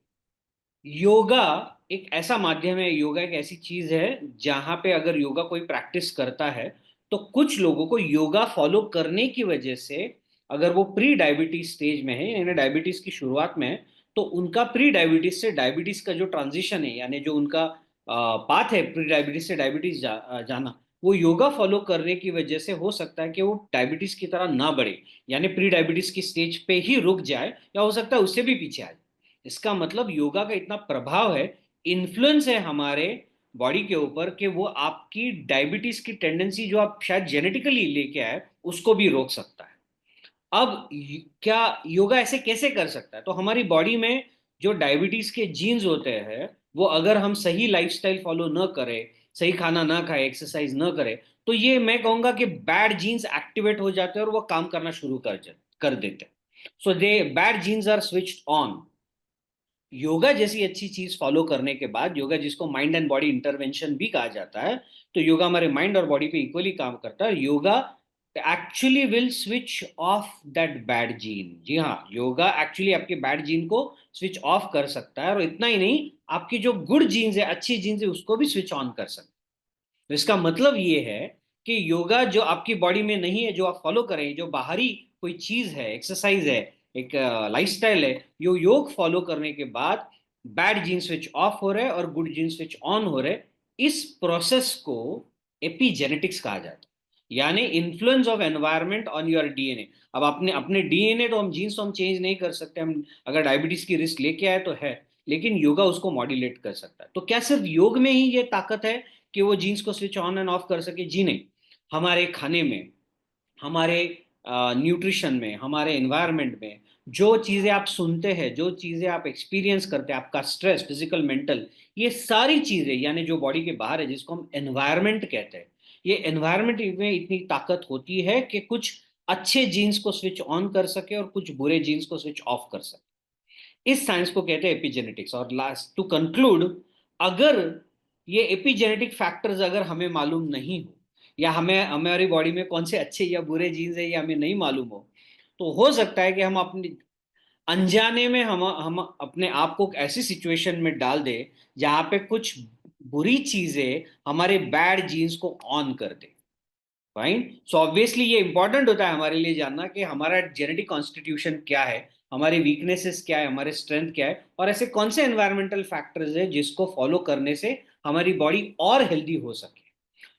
योगा एक ऐसा माध्यम है, योगा एक ऐसी चीज है जहां पे अगर योगा कोई प्रैक्टिस करता है, तो कुछ लोगों को योगा फॉलो करने की वजह से, अगर वो प्री डायबिटीज स्टेज में है यानी डायबिटीज की शुरुआत में है, तो उनका प्री डायबिटीज से डायबिटीज का जो ट्रांजिशन है, यानी जो उनका पाथ है प्री डायबिटीज से डायबिटीज जाना, वो योगा फॉलो करने की वजह से हो सकता है कि वो डायबिटीज की तरह ना बढ़े, यानी प्री डायबिटीज की स्टेज पे ही रुक जाए, या हो सकता है उससे भी पीछे आ जाए। इसका मतलब योगा का इतना प्रभाव है, इन्फ्लुएंस है हमारे बॉडी के ऊपर, कि वो आपकी डायबिटीज की टेंडेंसी जो आप शायद जेनेटिकली लेके आए, उसको भी रोक सकता है। अब क्या योगा ऐसे कैसे कर सकता है? तो हमारी बॉडी में जो डायबिटीज के जीन्स होते हैं, वो अगर हम सही लाइफस्टाइल फॉलो न करें, सही खाना ना खाए, एक्सरसाइज न करें, तो ये मैं कहूंगा कि बैड जीन्स एक्टिवेट हो जाते हैं और वो काम करना शुरू कर देते हैं। So they bad genes are switched on. Yoga जैसी अच्छी चीज फॉलो करने के बाद, योगा जिसको माइंड एंड बॉडी इंटरवेंशन भी कहा जाता है, तो योगा हमारे माइंड और बॉडी पे इक्वली काम करता है। Yoga actually will switch off that bad gene. जी हाँ, योगा एक्चुअली आपके बैड जीन को स्विच ऑफ कर सकता है, और इतना ही नहीं, आपकी जो गुड जीन्स है, अच्छी जीन्स है, उसको भी स्विच ऑन कर सकता है। तो इसका मतलब ये है कि योगा जो आपकी बॉडी में नहीं है, जो आप फॉलो करें, जो बाहरी कोई चीज है, एक्सरसाइज है, एक लाइफस्टाइल है, यो योग फॉलो करने के बाद बैड जीन स्विच ऑफ हो रहे हैं और गुड जीन स्विच ऑन हो रहे हैं। इस प्रोसेस को एपिजेनेटिक्स कहा जाता है, यानी influence of environment on your DNA. अब अपने अपने डीएनए तो हम जीन्स तो हम चेंज नहीं कर सकते, हम अगर डायबिटीज की रिस्क लेके आए तो है, लेकिन योगा उसको मॉड्यूलेट कर सकता है। तो क्या सिर्फ योग में ही ये ताकत है कि वो जीन्स को स्विच ऑन एंड ऑफ कर सके? जी नहीं। हमारे खाने में, हमारे न्यूट्रिशन में, हमारे एनवायरनमेंट में, जो चीजें आप सुनते हैं, जो चीजें आप एक्सपीरियंस करते हैं, आपका स्ट्रेस, फिजिकल, मेंटल, ये सारी चीजें यानी जो बॉडी के बाहर है, जिसको हम एनवायरनमेंट कहते हैं, ये एनवायरनमेंट में इतनी ताकत होती है कि कुछ अच्छे जीन्स को स्विच ऑन कर सके और कुछ बुरे जीन्स को स्विच ऑफ कर सके। इस साइंस को कहते हैं एपिजेनेटिक्स। और लास्ट टू कंक्लूड, अगर ये एपिजेनेटिक फैक्टर्स अगर हमें मालूम नहीं हो, या हमें हमारी बॉडी में कौन से अच्छे या बुरे जीन्स है ये हमें नहीं मालूम तो हो सकता है कि हम अपनी अनजाने में हम अपने आप को ऐसी सिचुएशन में डाल दे जहां पे कुछ बुरी चीजें हमारे बैड जीन्स को ऑन कर दे। फाइन। सो ऑब्वियसली ये इंपॉर्टेंट होता है हमारे लिए जानना कि हमारा जेनेटिक कॉन्स्टिट्यूशन क्या है, हमारी वीकनेसेस क्या है, हमारे स्ट्रेंथ क्या है, और ऐसे कौन से एनवायरमेंटल फैक्टर्स है जिसको फॉलो करने से हमारी बॉडी और हेल्दी हो सके।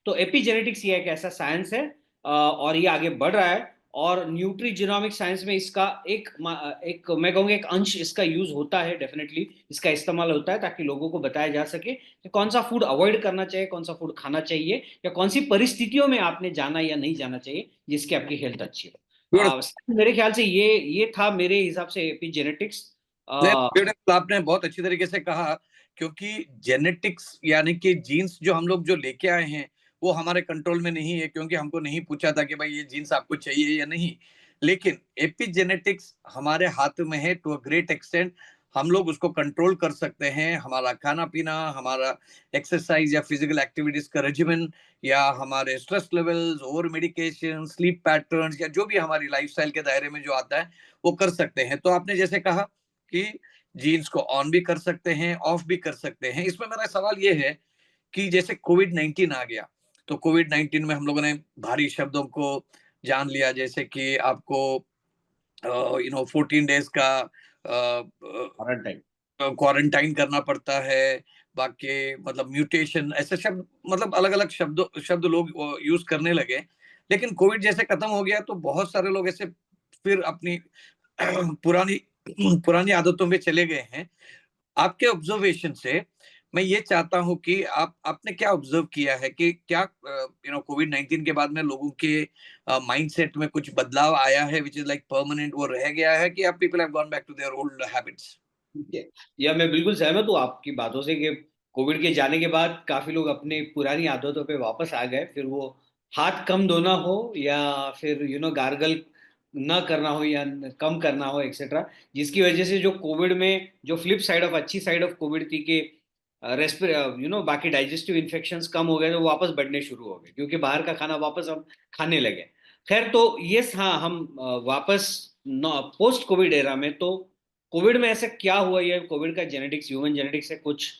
तो एपिजेनेटिक्स ये एक ऐसा साइंस है, और ये आगे बढ़ रहा है। और न्यूट्रीजिनोमिक साइंस में इसका एक मैं कहूँगा एक अंश इसका यूज होता है, डेफिनेटली इसका इस्तेमाल होता है ताकि लोगों को बताया जा सके कि कौन सा फूड अवॉइड करना चाहिए, कौन सा फूड खाना चाहिए, या कौन सी परिस्थितियों में आपने जाना या नहीं जाना चाहिए जिसकी आपकी हेल्थ अच्छी हो। मेरे ख्याल से ये था मेरे हिसाब से एपिजेनेटिक्स। ब्यूटीफुल, आपने बहुत अच्छी तरीके से कहा। क्योंकि जेनेटिक्स यानी कि जीन्स जो हम लोग जो लेके आए हैं वो हमारे कंट्रोल में नहीं है, क्योंकि हमको नहीं पूछा था कि भाई ये जीन्स आपको चाहिए या नहीं। लेकिन एपिजेनेटिक्स हमारे हाथ में है टू अ ग्रेट एक्सटेंट। हम लोग उसको कंट्रोल कर सकते हैं। हमारा खाना पीना, हमारा एक्सरसाइज या फिजिकल एक्टिविटीज का रेजिमेंट, या हमारे स्ट्रेस लेवल्स और मेडिकेशन, स्लीप पैटर्न्स, या जो भी हमारी लाइफस्टाइल के दायरे में जो आता है वो कर सकते हैं। तो आपने जैसे कहा कि जीन्स को ऑन भी कर सकते हैं, ऑफ भी कर सकते हैं। इसमें मेरा सवाल ये है कि जैसे कोविड 19 आ गया, तो कोविड 19 में हम लोगों ने भारी शब्दों को जान लिया, जैसे कि आपको 14 डेज का क्वारंटाइन करना पड़ता है। बाकी मतलब म्यूटेशन, ऐसे शब्द, मतलब अलग अलग शब्द लोग यूज करने लगे। लेकिन कोविड जैसे खत्म हो गया तो बहुत सारे लोग ऐसे फिर अपनी पुरानी पुरानी आदतों में चले गए हैं। आपके ऑब्जर्वेशन से मैं ये चाहता हूं कि आपने क्या ऑब्जर्व किया है कि क्या कोविड 19 के बाद में लोगों के माइंडसेट में कुछ बदलाव आया है, विच इज लाइक परमानेंट, वो रह गया है, कि आप people have gone back to their old habits? ठीक है। या मैं बिल्कुल सहमत हूँ आपकी बातों से कि कोविड के जाने के बाद काफी लोग अपने पुरानी आदतों पे वापस आ गए, फिर वो हाथ कम धोना हो या फिर गार्गल ना करना हो या कम करना हो एक्सेट्रा, जिसकी वजह से जो कोविड में जो फ्लिप साइड ऑफ अच्छी साइड ऑफ कोविड थी कि रेस्पिर बाकी डाइजेस्टिव इन्फेक्शंस कम हो गए तो वापस बढ़ने शुरू हो गए क्योंकि बाहर का खाना वापस हम खाने लगे। खैर, तो ये हाँ, हम वापस पोस्ट कोविड एरा में, तो कोविड में ऐसा क्या हुआ, या कोविड का जेनेटिक्स ह्यूमन जेनेटिक्स से कुछ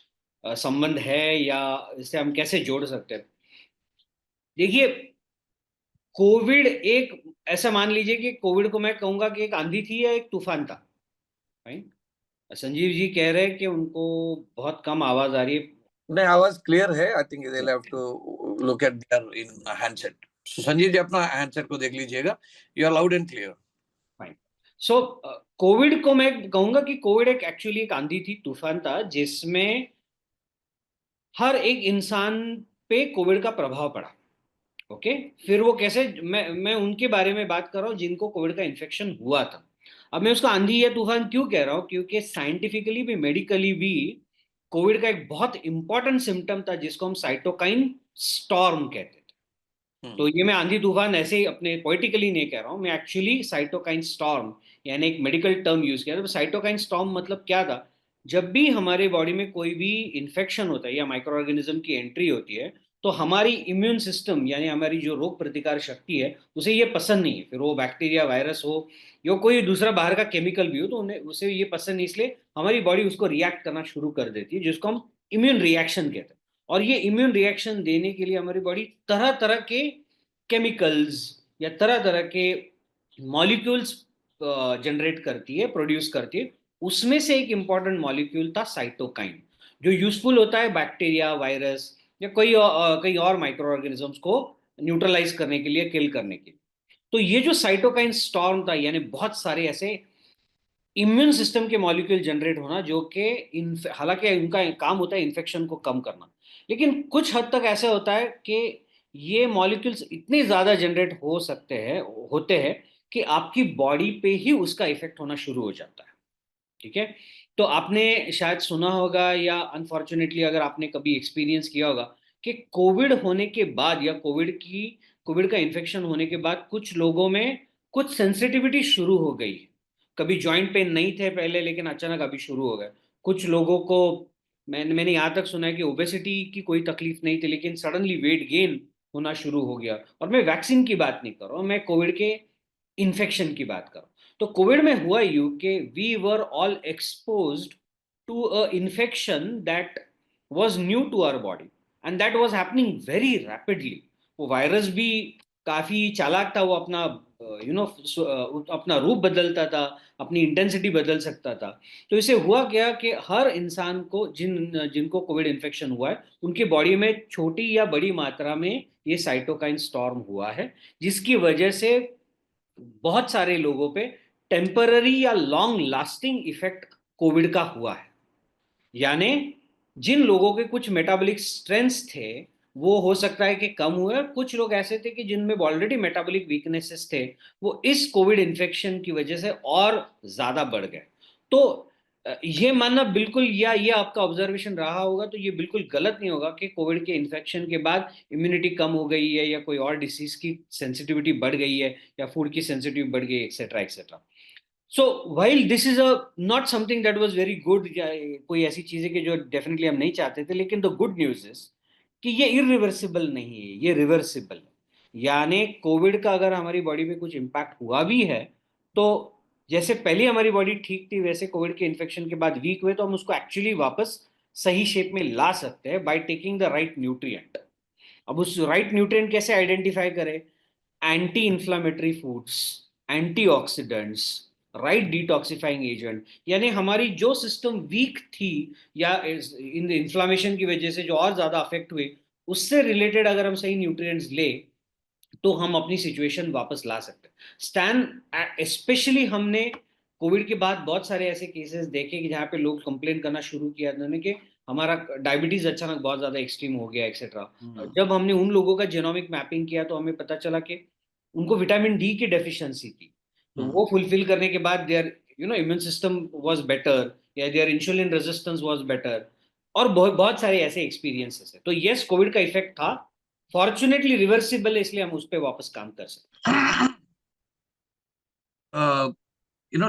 संबंध है, या इसे हम कैसे जोड़ सकते हैं? देखिए, कोविड एक ऐसा मान लीजिए कि कोविड को मैं कहूंगा कि एक आंधी थी या एक तूफान था। राइट। संजीव जी कह रहे हैं कि उनको बहुत कम आवाज आ रही है। नहीं, आवाज क्लियर है। I think they have to look at their in handset. Sanjeev ji अपना हैंडसेट को देख लीजिएगा, you are loud and clear. Fine. So covid को मैं कहूंगा कि कोविड एक एक्चुअली एक आंधी थी, तूफान था, जिसमें हर एक इंसान पे कोविड का प्रभाव पड़ा। ओके। फिर वो कैसे, मैं उनके बारे में बात कर रहा हूँ जिनको कोविड का इन्फेक्शन हुआ था। अब मैं उसका आंधी या तूफान क्यों कह रहा हूँ, क्योंकि साइंटिफिकली भी मेडिकली भी कोविड का एक बहुत इंपॉर्टेंट सिम्टम था जिसको हम साइटोकाइन स्टॉर्म कहते थे। तो ये मैं आंधी तूफान ऐसे ही अपने पोइटिकली नहीं कह रहा हूँ, मैं एक्चुअली साइटोकाइन स्टॉर्म यानी एक मेडिकल टर्म यूज किया था। साइटोकाइन स्टॉर्म मतलब क्या था? जब भी हमारे बॉडी में कोई भी इंफेक्शन होता है या माइक्रो ऑर्गेनिज्म की एंट्री होती है, तो हमारी इम्यून सिस्टम यानी हमारी जो रोग प्रतिकार शक्ति है उसे ये पसंद नहीं है। फिर वो बैक्टीरिया, वायरस हो या कोई दूसरा बाहर का केमिकल भी हो, तो उन्हें उसे ये पसंद नहीं, इसलिए हमारी बॉडी उसको रिएक्ट करना शुरू कर देती है, जिसको हम इम्यून रिएक्शन कहते हैं। और ये इम्यून रिएक्शन देने के लिए हमारी बॉडी तरह तरह के केमिकल्स या तरह तरह के मॉलिक्यूल्स जनरेट करती है, प्रोड्यूस करती है। उसमें से एक इंपॉर्टेंट मॉलिक्यूल था साइटोकाइन, जो यूजफुल होता है बैक्टीरिया, वायरस या कई और माइक्रो ऑर्गेनिजम्स को न्यूट्रलाइज करने के लिए, किल करने के लिए। तो ये जो साइटोकाइन स्टॉर्म था, यानी बहुत सारे ऐसे इम्यून सिस्टम के मॉलिक्यूल जनरेट होना जो कि हालांकि उनका काम होता है इन्फेक्शन को कम करना, लेकिन कुछ हद तक ऐसा होता है कि ये मॉलिक्यूल्स इतने ज्यादा जनरेट हो सकते हैं, होते हैं, कि आपकी बॉडी पे ही उसका इफेक्ट होना शुरू हो जाता है। ठीक है। तो आपने शायद सुना होगा या अनफॉर्चुनेटली अगर आपने कभी एक्सपीरियंस किया होगा कि कोविड होने के बाद या कोविड का इन्फेक्शन होने के बाद कुछ लोगों में कुछ सेंसिटिविटी शुरू हो गई। कभी जॉइंट पेन नहीं थे पहले, लेकिन अचानक अभी शुरू हो गए। कुछ लोगों को, मैंने यहाँ तक सुना है कि ओबेसिटी की कोई तकलीफ नहीं थी, लेकिन सडनली वेट गेन होना शुरू हो गया। और मैं वैक्सीन की बात नहीं कर रहा हूँ, मैं कोविड के इन्फेक्शन की बात कर रहा हूँ। तो कोविड में हुआ यूं कि we were all exposed to a infection that was new to our body, and that was happening very rapidly. वो वायरस भी काफी चालाक था, वो अपना अपना रूप बदलता था, अपनी इंटेंसिटी बदल सकता था। तो इससे हुआ क्या कि हर इंसान को, जिनको कोविड इन्फेक्शन हुआ है, उनकी बॉडी में छोटी या बड़ी मात्रा में ये साइटोकाइन स्टॉर्म हुआ है, जिसकी वजह से बहुत सारे लोगों पे टेम्पररी या लॉन्ग लास्टिंग इफेक्ट कोविड का हुआ है। यानी जिन लोगों के कुछ मेटाबॉलिक स्ट्रेंथ्स थे, वो हो सकता है कि कम हुए, और कुछ लोग ऐसे थे कि जिनमें ऑलरेडी मेटाबॉलिक वीकनेसेस थे, वो इस कोविड इन्फेक्शन की वजह से और ज्यादा बढ़ गए। तो ये मानना बिल्कुल, या ये आपका ऑब्जर्वेशन रहा होगा, तो ये बिल्कुल गलत नहीं होगा कि कोविड के इन्फेक्शन के बाद इम्यूनिटी कम हो गई है, या कोई और डिसीज की सेंसिटिविटी बढ़ गई है, या फूड की सेंसिटिविटी बढ़ गई, etcetera etcetera. So while this is a not something that was very good, कोई ऐसी चीज है कि जो डेफिनेटली हम नहीं चाहते थे, लेकिन द गुड न्यूज इज कि ये इरिवर्सिबल नहीं है, ये रिवर्सिबल है। यानी कोविड का अगर हमारी बॉडी पे कुछ इम्पैक्ट हुआ भी है, तो जैसे पहले हमारी बॉडी ठीक थी, वैसे कोविड के इन्फेक्शन के बाद वीक हुए, तो हम उसको एक्चुअली वापस सही शेप में ला सकते हैं by taking the right nutrient. अब उस राइट न्यूट्रिएंट कैसे आइडेंटिफाई करें? Anti inflammatory foods, antioxidants, right detoxifying agent. यानी हमारी जो सिस्टम वीक थी, या इन इन्फ्लामेशन की वजह से जो और ज्यादा अफेक्ट हुए, उससे रिलेटेड अगर हम सही न्यूट्रिएंट्स ले, तो हम अपनी सिचुएशन वापस ला सकते हैं। स्टैन, स्पेशली हमने कोविड के बाद बहुत सारे ऐसे केसेस देखे कि जहाँ पे लोग कंप्लेन करना शुरू किया उन्होंने कि हमारा डायबिटीज अचानक बहुत ज्यादा एक्सट्रीम हो गया, एक्सेट्रा। जब हमने उन लोगों का जेनोमिक मैपिंग किया, तो हमें पता चला कि उनको विटामिन डी की डेफिशिएंसी थी। तो वो फुलफिल करने के बाद their immune system was better, या their insulin resistance was better, और बहुत बहुत सारे ऐसे एक्सपीरियंसेस है। तो यस, कोविड का इफेक्ट था, फॉर्चुनेटली रिवर्सिबल है, इसलिए हम उस पर वापस काम कर सकते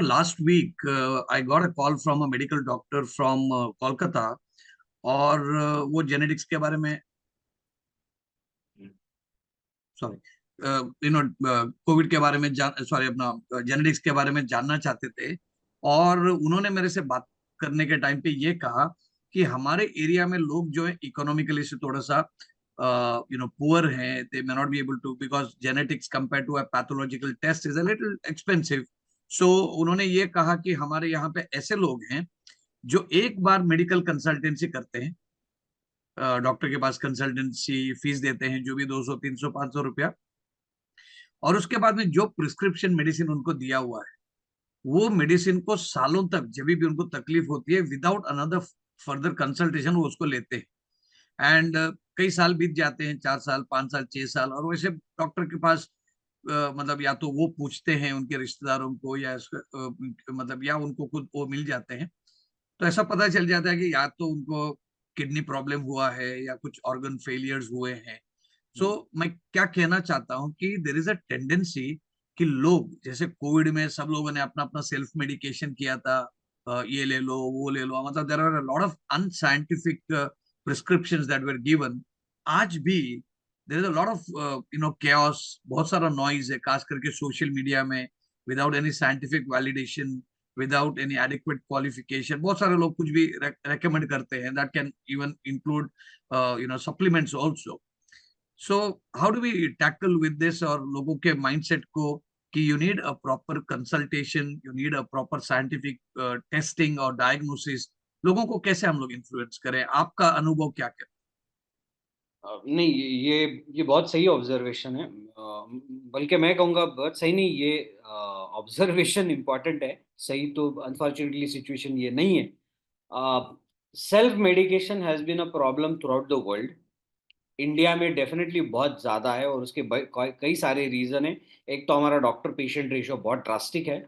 last week I got a call from a medical doctor from Kolkata, और वो जेनेटिक्स के बारे में, हैं। सॉरी, कोविड के बारे में सॉरी, अपना जेनेटिक्स के बारे में जानना चाहते थे। और उन्होंने मेरे से बात करने के टाइम पे ये कहा कि हमारे एरिया में लोग जो है इकोनॉमिकली से थोड़ा सा पुअर हैं, they may not be able to, because genetics compare to a pathological test is a little expensive. So उन्होंने ये कहा कि हमारे यहाँ पे ऐसे लोग हैं जो एक बार मेडिकल कंसल्टेंसी करते हैं, डॉक्टर के पास कंसल्टेंसी फीस देते हैं, जो भी 200 300 500 रुपया, और उसके बाद में जो प्रिस्क्रिप्शन मेडिसिन उनको दिया हुआ है, वो मेडिसिन को सालों तक जब भी उनको तकलीफ होती है, विदाउट अनदर फर्दर कंसल्टेशन वो उसको लेते हैं। एंड कई साल बीत जाते हैं, 4 साल 5 साल 6 साल, और वैसे डॉक्टर के पास मतलब या तो वो पूछते हैं उनके रिश्तेदारों को, या मतलब या उनको खुद वो मिल जाते हैं। तो ऐसा पता चल जाता है कि या तो उनको किडनी प्रॉब्लम हुआ है, या कुछ ऑर्गन फेलियर्स हुए हैं। सो मैं क्या कहना चाहता हूँ कि देर इज अ टेंडेंसी कि लोग, जैसे कोविड में सब लोगों ने अपना अपना सेल्फ मेडिकेशन किया था, ये ले लो वो ले लो, मतलब there are a lot of unscientific prescriptions that were given. आज भी there is a lot of chaos, बहुत सारा नॉइज है, खास करके सोशल मीडिया में, without any scientific validation, without any adequate qualification. बहुत सारे लोग कुछ भी रेकमेंड करते हैं, that can even include supplements also. So how do we tackle with this, और लोगों के माइंडसेट को कि you need a proper consultation, you need a proper scientific testing और डायग्नोसिस, लोगों को कैसे हम लोग इन्फ्लुएंस करें? आपका अनुभव क्या कहता नहीं, ये बहुत सही ऑब्जर्वेशन है। बल्कि मैं कहूँगा बहुत सही नहीं, ये ऑब्जर्वेशन इम्पॉर्टेंट है। सही तो अनफॉर्चुनेटली सिचुएशन ये नहीं है। Self medication has been a problem throughout the world. India में डेफिनेटली बहुत ज़्यादा है, और उसके कई सारे रीज़न है। एक तो हमारा डॉक्टर पेशेंट रेशियो बहुत ड्रास्टिक है,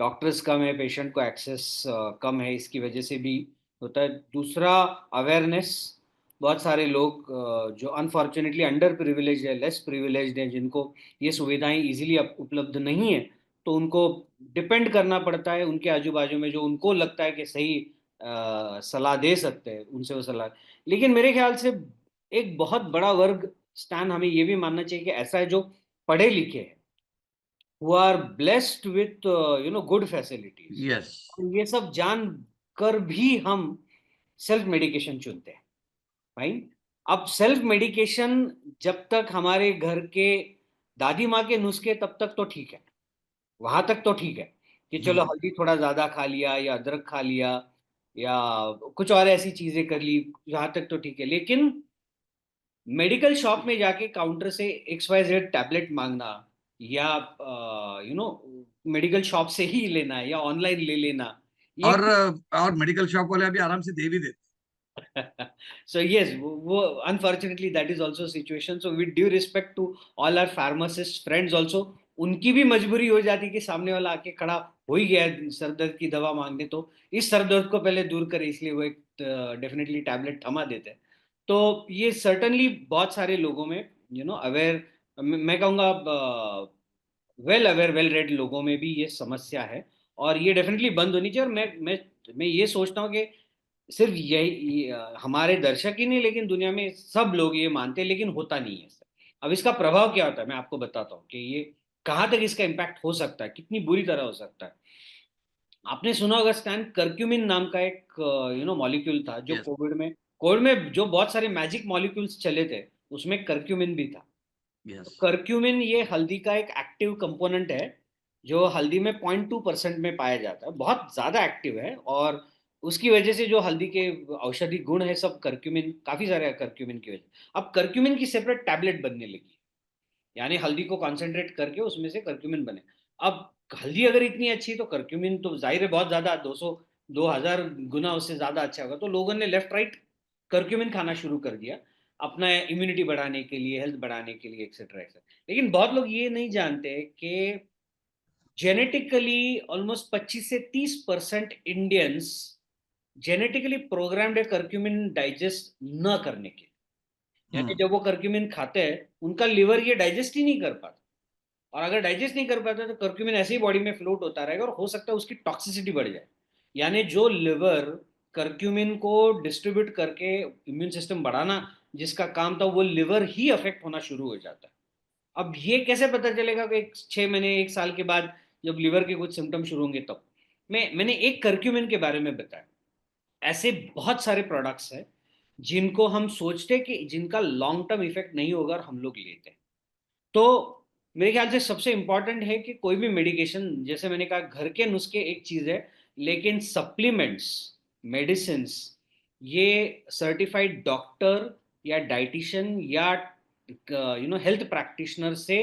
डॉक्टर्स कम है, पेशेंट को एक्सेस कम है, इसकी वजह से भी होता है। दूसरा, अवेयरनेस। बहुत सारे लोग जो अनफॉर्चुनेटली अंडर प्रिविलेज है, लेस प्रिविलेज्ड है, जिनको ये सुविधाएं इजीली उपलब्ध नहीं है, तो उनको डिपेंड करना पड़ता है उनके आजू बाजू में जो उनको लगता है कि सही सलाह दे सकते हैं, उनसे वो सलाह। लेकिन मेरे ख्याल से एक बहुत बड़ा वर्ग स्टैन हमें ये भी मानना चाहिए कि ऐसा है जो पढ़े लिखे हैं, who are blessed with good facilities, yes. ये सब जान कर भी हम सेल्फ मेडिकेशन चुनते हैं। फाइन। अब सेल्फ मेडिकेशन जब तक हमारे घर के दादी माँ के नुस्खे तब तक तो ठीक है, वहां तक तो ठीक है कि चलो हम्म। हल्दी थोड़ा ज्यादा खा लिया या अदरक खा लिया या कुछ और ऐसी चीजें कर ली, यहाँ तक तो ठीक है। लेकिन मेडिकल शॉप में जाके काउंटर से XYZ टैबलेट मांगना या मेडिकल शॉप से ही लेना है या ऑनलाइन ले लेना, ये और मेडिकल शॉप वाले अभी आराम से दे भी देते। so yes, वो unfortunately that is also a situation, so with due respect to all our pharmacist friends also, उनकी भी मजबूरी हो जाती है कि सामने वाला आके खड़ा हो ही गया है सर दर्द की दवा मांगने, तो इस सर दर्द को पहले दूर करे, इसलिए वो एक डेफिनेटली टैबलेट थमा देते हैं। तो ये सर्टनली बहुत सारे लोगों में अवेयर, मैं कहूँगा वेल अवेयर वेल रेड लोगों में भी ये समस्या है, और ये डेफिनेटली बंद होनी चाहिए। और मैं ये सोचता हूँ कि सिर्फ हमारे दर्शक ही नहीं, लेकिन दुनिया में सब लोग ये मानते हैं, लेकिन होता नहीं है सर। अब इसका प्रभाव क्या होता है मैं आपको बताता हूँ कि ये कहाँ तक इसका इम्पैक्ट हो सकता है, कितनी बुरी तरह हो सकता है। आपने सुना होगा स्टैन, कर्क्यूमिन नाम का एक मॉलिक्यूल था जो यस। कोविड में जो बहुत सारे मैजिक मॉलिक्यूल्स चले थे, उसमें कर्क्यूमिन भी था। यस। तो कर्क्यूमिन ये हल्दी का एक एक्टिव कंपोनेंट है, जो हल्दी में 0.2% में पाया जाता है, बहुत ज्यादा एक्टिव है। और उसकी वजह से जो हल्दी के औषधि गुण है सब कर्क्यूमिन, काफी सारे कर्क्यूमिन की वजह। अब कर्क्यूमिन की सेपरेट टैबलेट बनने लगी, यानी हल्दी को कॉन्सेंट्रेट करके उसमें से कर्क्यूमिन बने। अब हल्दी अगर इतनी अच्छी तो कर्क्यूमिन तो जाहिर है बहुत ज्यादा, 200 2000 गुना उससे ज्यादा अच्छा होगा। तो लोगों ने लेफ्ट राइट कर्क्यूमिन खाना शुरू कर दिया अपना इम्यूनिटी बढ़ाने के लिए, हेल्थ बढ़ाने के लिए, एक्सेट्रा एक्सेट्रा। लेकिन बहुत लोग ये नहीं जानते कि जेनेटिकली ऑलमोस्ट 25 से 30% इंडियंस जेनेटिकली प्रोग्राम्ड है कर्क्यूमिन डाइजेस्ट न करने के, यानी हम्म। जब वो कर्क्यूमिन खाते हैं उनका लिवर ये डाइजेस्ट ही नहीं कर पाता। और अगर डाइजेस्ट नहीं कर पाता तो कर्क्यूमिन ऐसे ही बॉडी में फ्लोट होता रहेगा और हो सकता है उसकी टॉक्सिसिटी बढ़ जाए। यानी जो लिवर कर्क्यूमिन को डिस्ट्रीब्यूट करके इम्यून सिस्टम बढ़ाना जिसका काम था, वो लिवर ही अफेक्ट होना शुरू हो जाता है। अब ये कैसे पता चलेगा कि 6 महीने 1 साल के बाद जब लिवर के कुछ सिम्टम शुरू होंगे तब। मैंने एक कर्क्यूमिन के बारे में बताया। ऐसे बहुत सारे प्रोडक्ट्स हैं जिनको हम सोचते हैं कि जिनका लॉन्ग टर्म इफेक्ट नहीं होगा और हम लोग लेते हैं। तो मेरे ख्याल से सबसे इंपॉर्टेंट है कि कोई भी मेडिकेशन, जैसे मैंने कहा घर के नुस्खे एक चीज है, लेकिन सप्लीमेंट्स, मेडिसिन, ये सर्टिफाइड डॉक्टर या डाइटिशियन या हेल्थ प्रैक्टिशनर से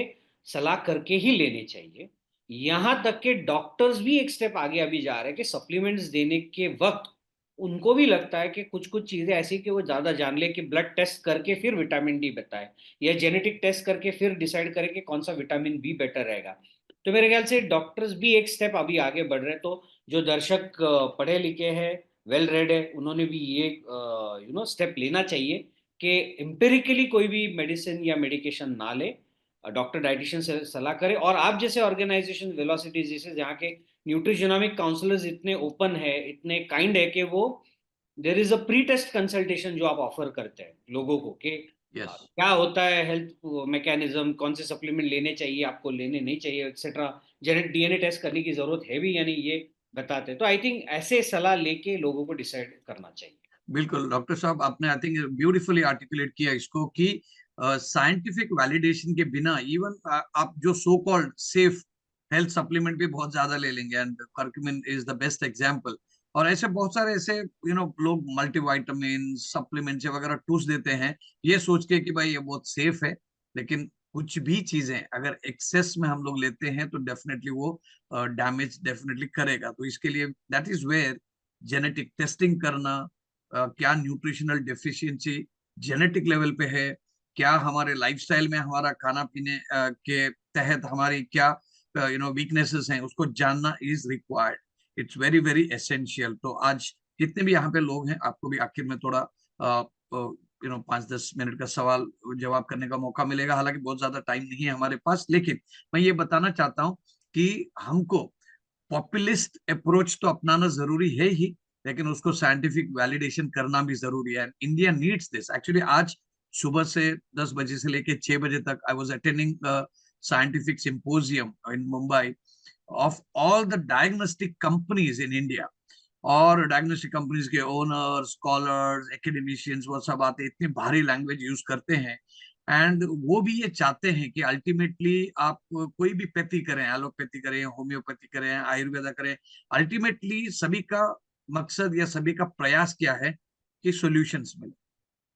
सलाह करके ही लेने चाहिए। यहाँ तक के डॉक्टर्स भी एक स्टेप आगे अभी जा रहे हैं कि सप्लीमेंट्स देने के वक्त उनको भी लगता है कि कुछ कुछ चीजें ऐसी कि वो ज्यादा जान ले, कि ब्लड टेस्ट करके फिर विटामिन डी बताए या जेनेटिक टेस्ट करके फिर डिसाइड करें कि कौन सा विटामिन बी बेटर रहेगा। तो मेरे ख्याल से डॉक्टर्स भी एक स्टेप अभी आगे बढ़ रहे हैं। तो जो दर्शक पढ़े लिखे हैं, वेल रेड है, उन्होंने भी ये स्टेप लेना चाहिए कि एम्पेरिकली कोई भी मेडिसिन या मेडिकेशन ना ले, डॉक्टर डाइटिशियन से सलाह करें। और आप जैसे ऑर्गेनाइजेशन वेलोसिटीज जैसे, जहाँ के न्यूट्रिजोनॉमिक काउंसलर्स इतने ओपन है, इतने काइंड है कि वो there is a pre test consultation जो आप ऑफर करते हैं लोगों को कि यस। क्या होता है हेल्थ मैकेनिज्म, कौन से सप्लीमेंट लेने चाहिए आपको, लेने नहीं चाहिए, एक्सेट्रा। जेनेटिक डीएनए टेस्ट करने की जरूरत है भी यानी ये बताते हैं। तो आई थिंक ऐसे सलाह लेके लोगों को डिसाइड करना चाहिए। बिल्कुल डॉक्टर साहब, आपने आई थिंक ब्यूटीफुली आर्टिकुलेट किया इसको कि साइंटिफिक वैलिडेशन के बिना इवन आप जो so called safe health supplement भी बहुत ज्यादा ले लेंगे, and curcumin is the best example. और ऐसे बहुत सारे ऐसे लोग मल्टीविटामिन सप्लीमेंट्स वगैरह टूस देते हैं ये सोच के कि भाई ये बहुत सेफ है। लेकिन कुछ भी चीजें अगर एक्सेस में हम लोग लेते हैं तो डेफिनेटली वो डैमेज डेफिनेटली करेगा। तो इसके लिए that is where genetic testing करना, क्या न्यूट्रिशनल डेफिशिएंसी जेनेटिक लेवल पे है, क्या हमारे लाइफस्टाइल में हमारा खाना पीने के तहत हमारी क्या वीकनेसेस हैं, उसको जानना is required. It's very very essential. तो आज जितने भी यहाँ पे लोग हैं, आपको भी आखिर में थोड़ा 5-10 मिनट का सवाल जवाब करने का मौका मिलेगा। हालांकि बहुत ज्यादा टाइम नहीं है हमारे पास, लेकिन मैं ये बताना चाहता हूँ कि हमको पॉपुलिस्ट अप्रोच तो अपनाना जरूरी है ही, लेकिन उसको साइंटिफिक वैलिडेशन करना भी जरूरी है। India needs this actually. आज सुबह से 10 बजे से लेके 6 बजे तक I was attending scientific symposium in Mumbai of all the diagnostic companies in India. और डायग्नोस्टिक कंपनीज के ओनर्स, स्कॉलर्स, एकेडमिशियंस, वो सब आते, इतनी भारी लैंग्वेज यूज करते हैं। एंड वो भी ये चाहते हैं कि अल्टीमेटली आप कोई भी पैथी करें, एलोपैथी करें, होम्योपैथी करें, आयुर्वेदा करें, अल्टीमेटली सभी का मकसद या सभी का प्रयास क्या है कि सॉल्यूशंस मिले।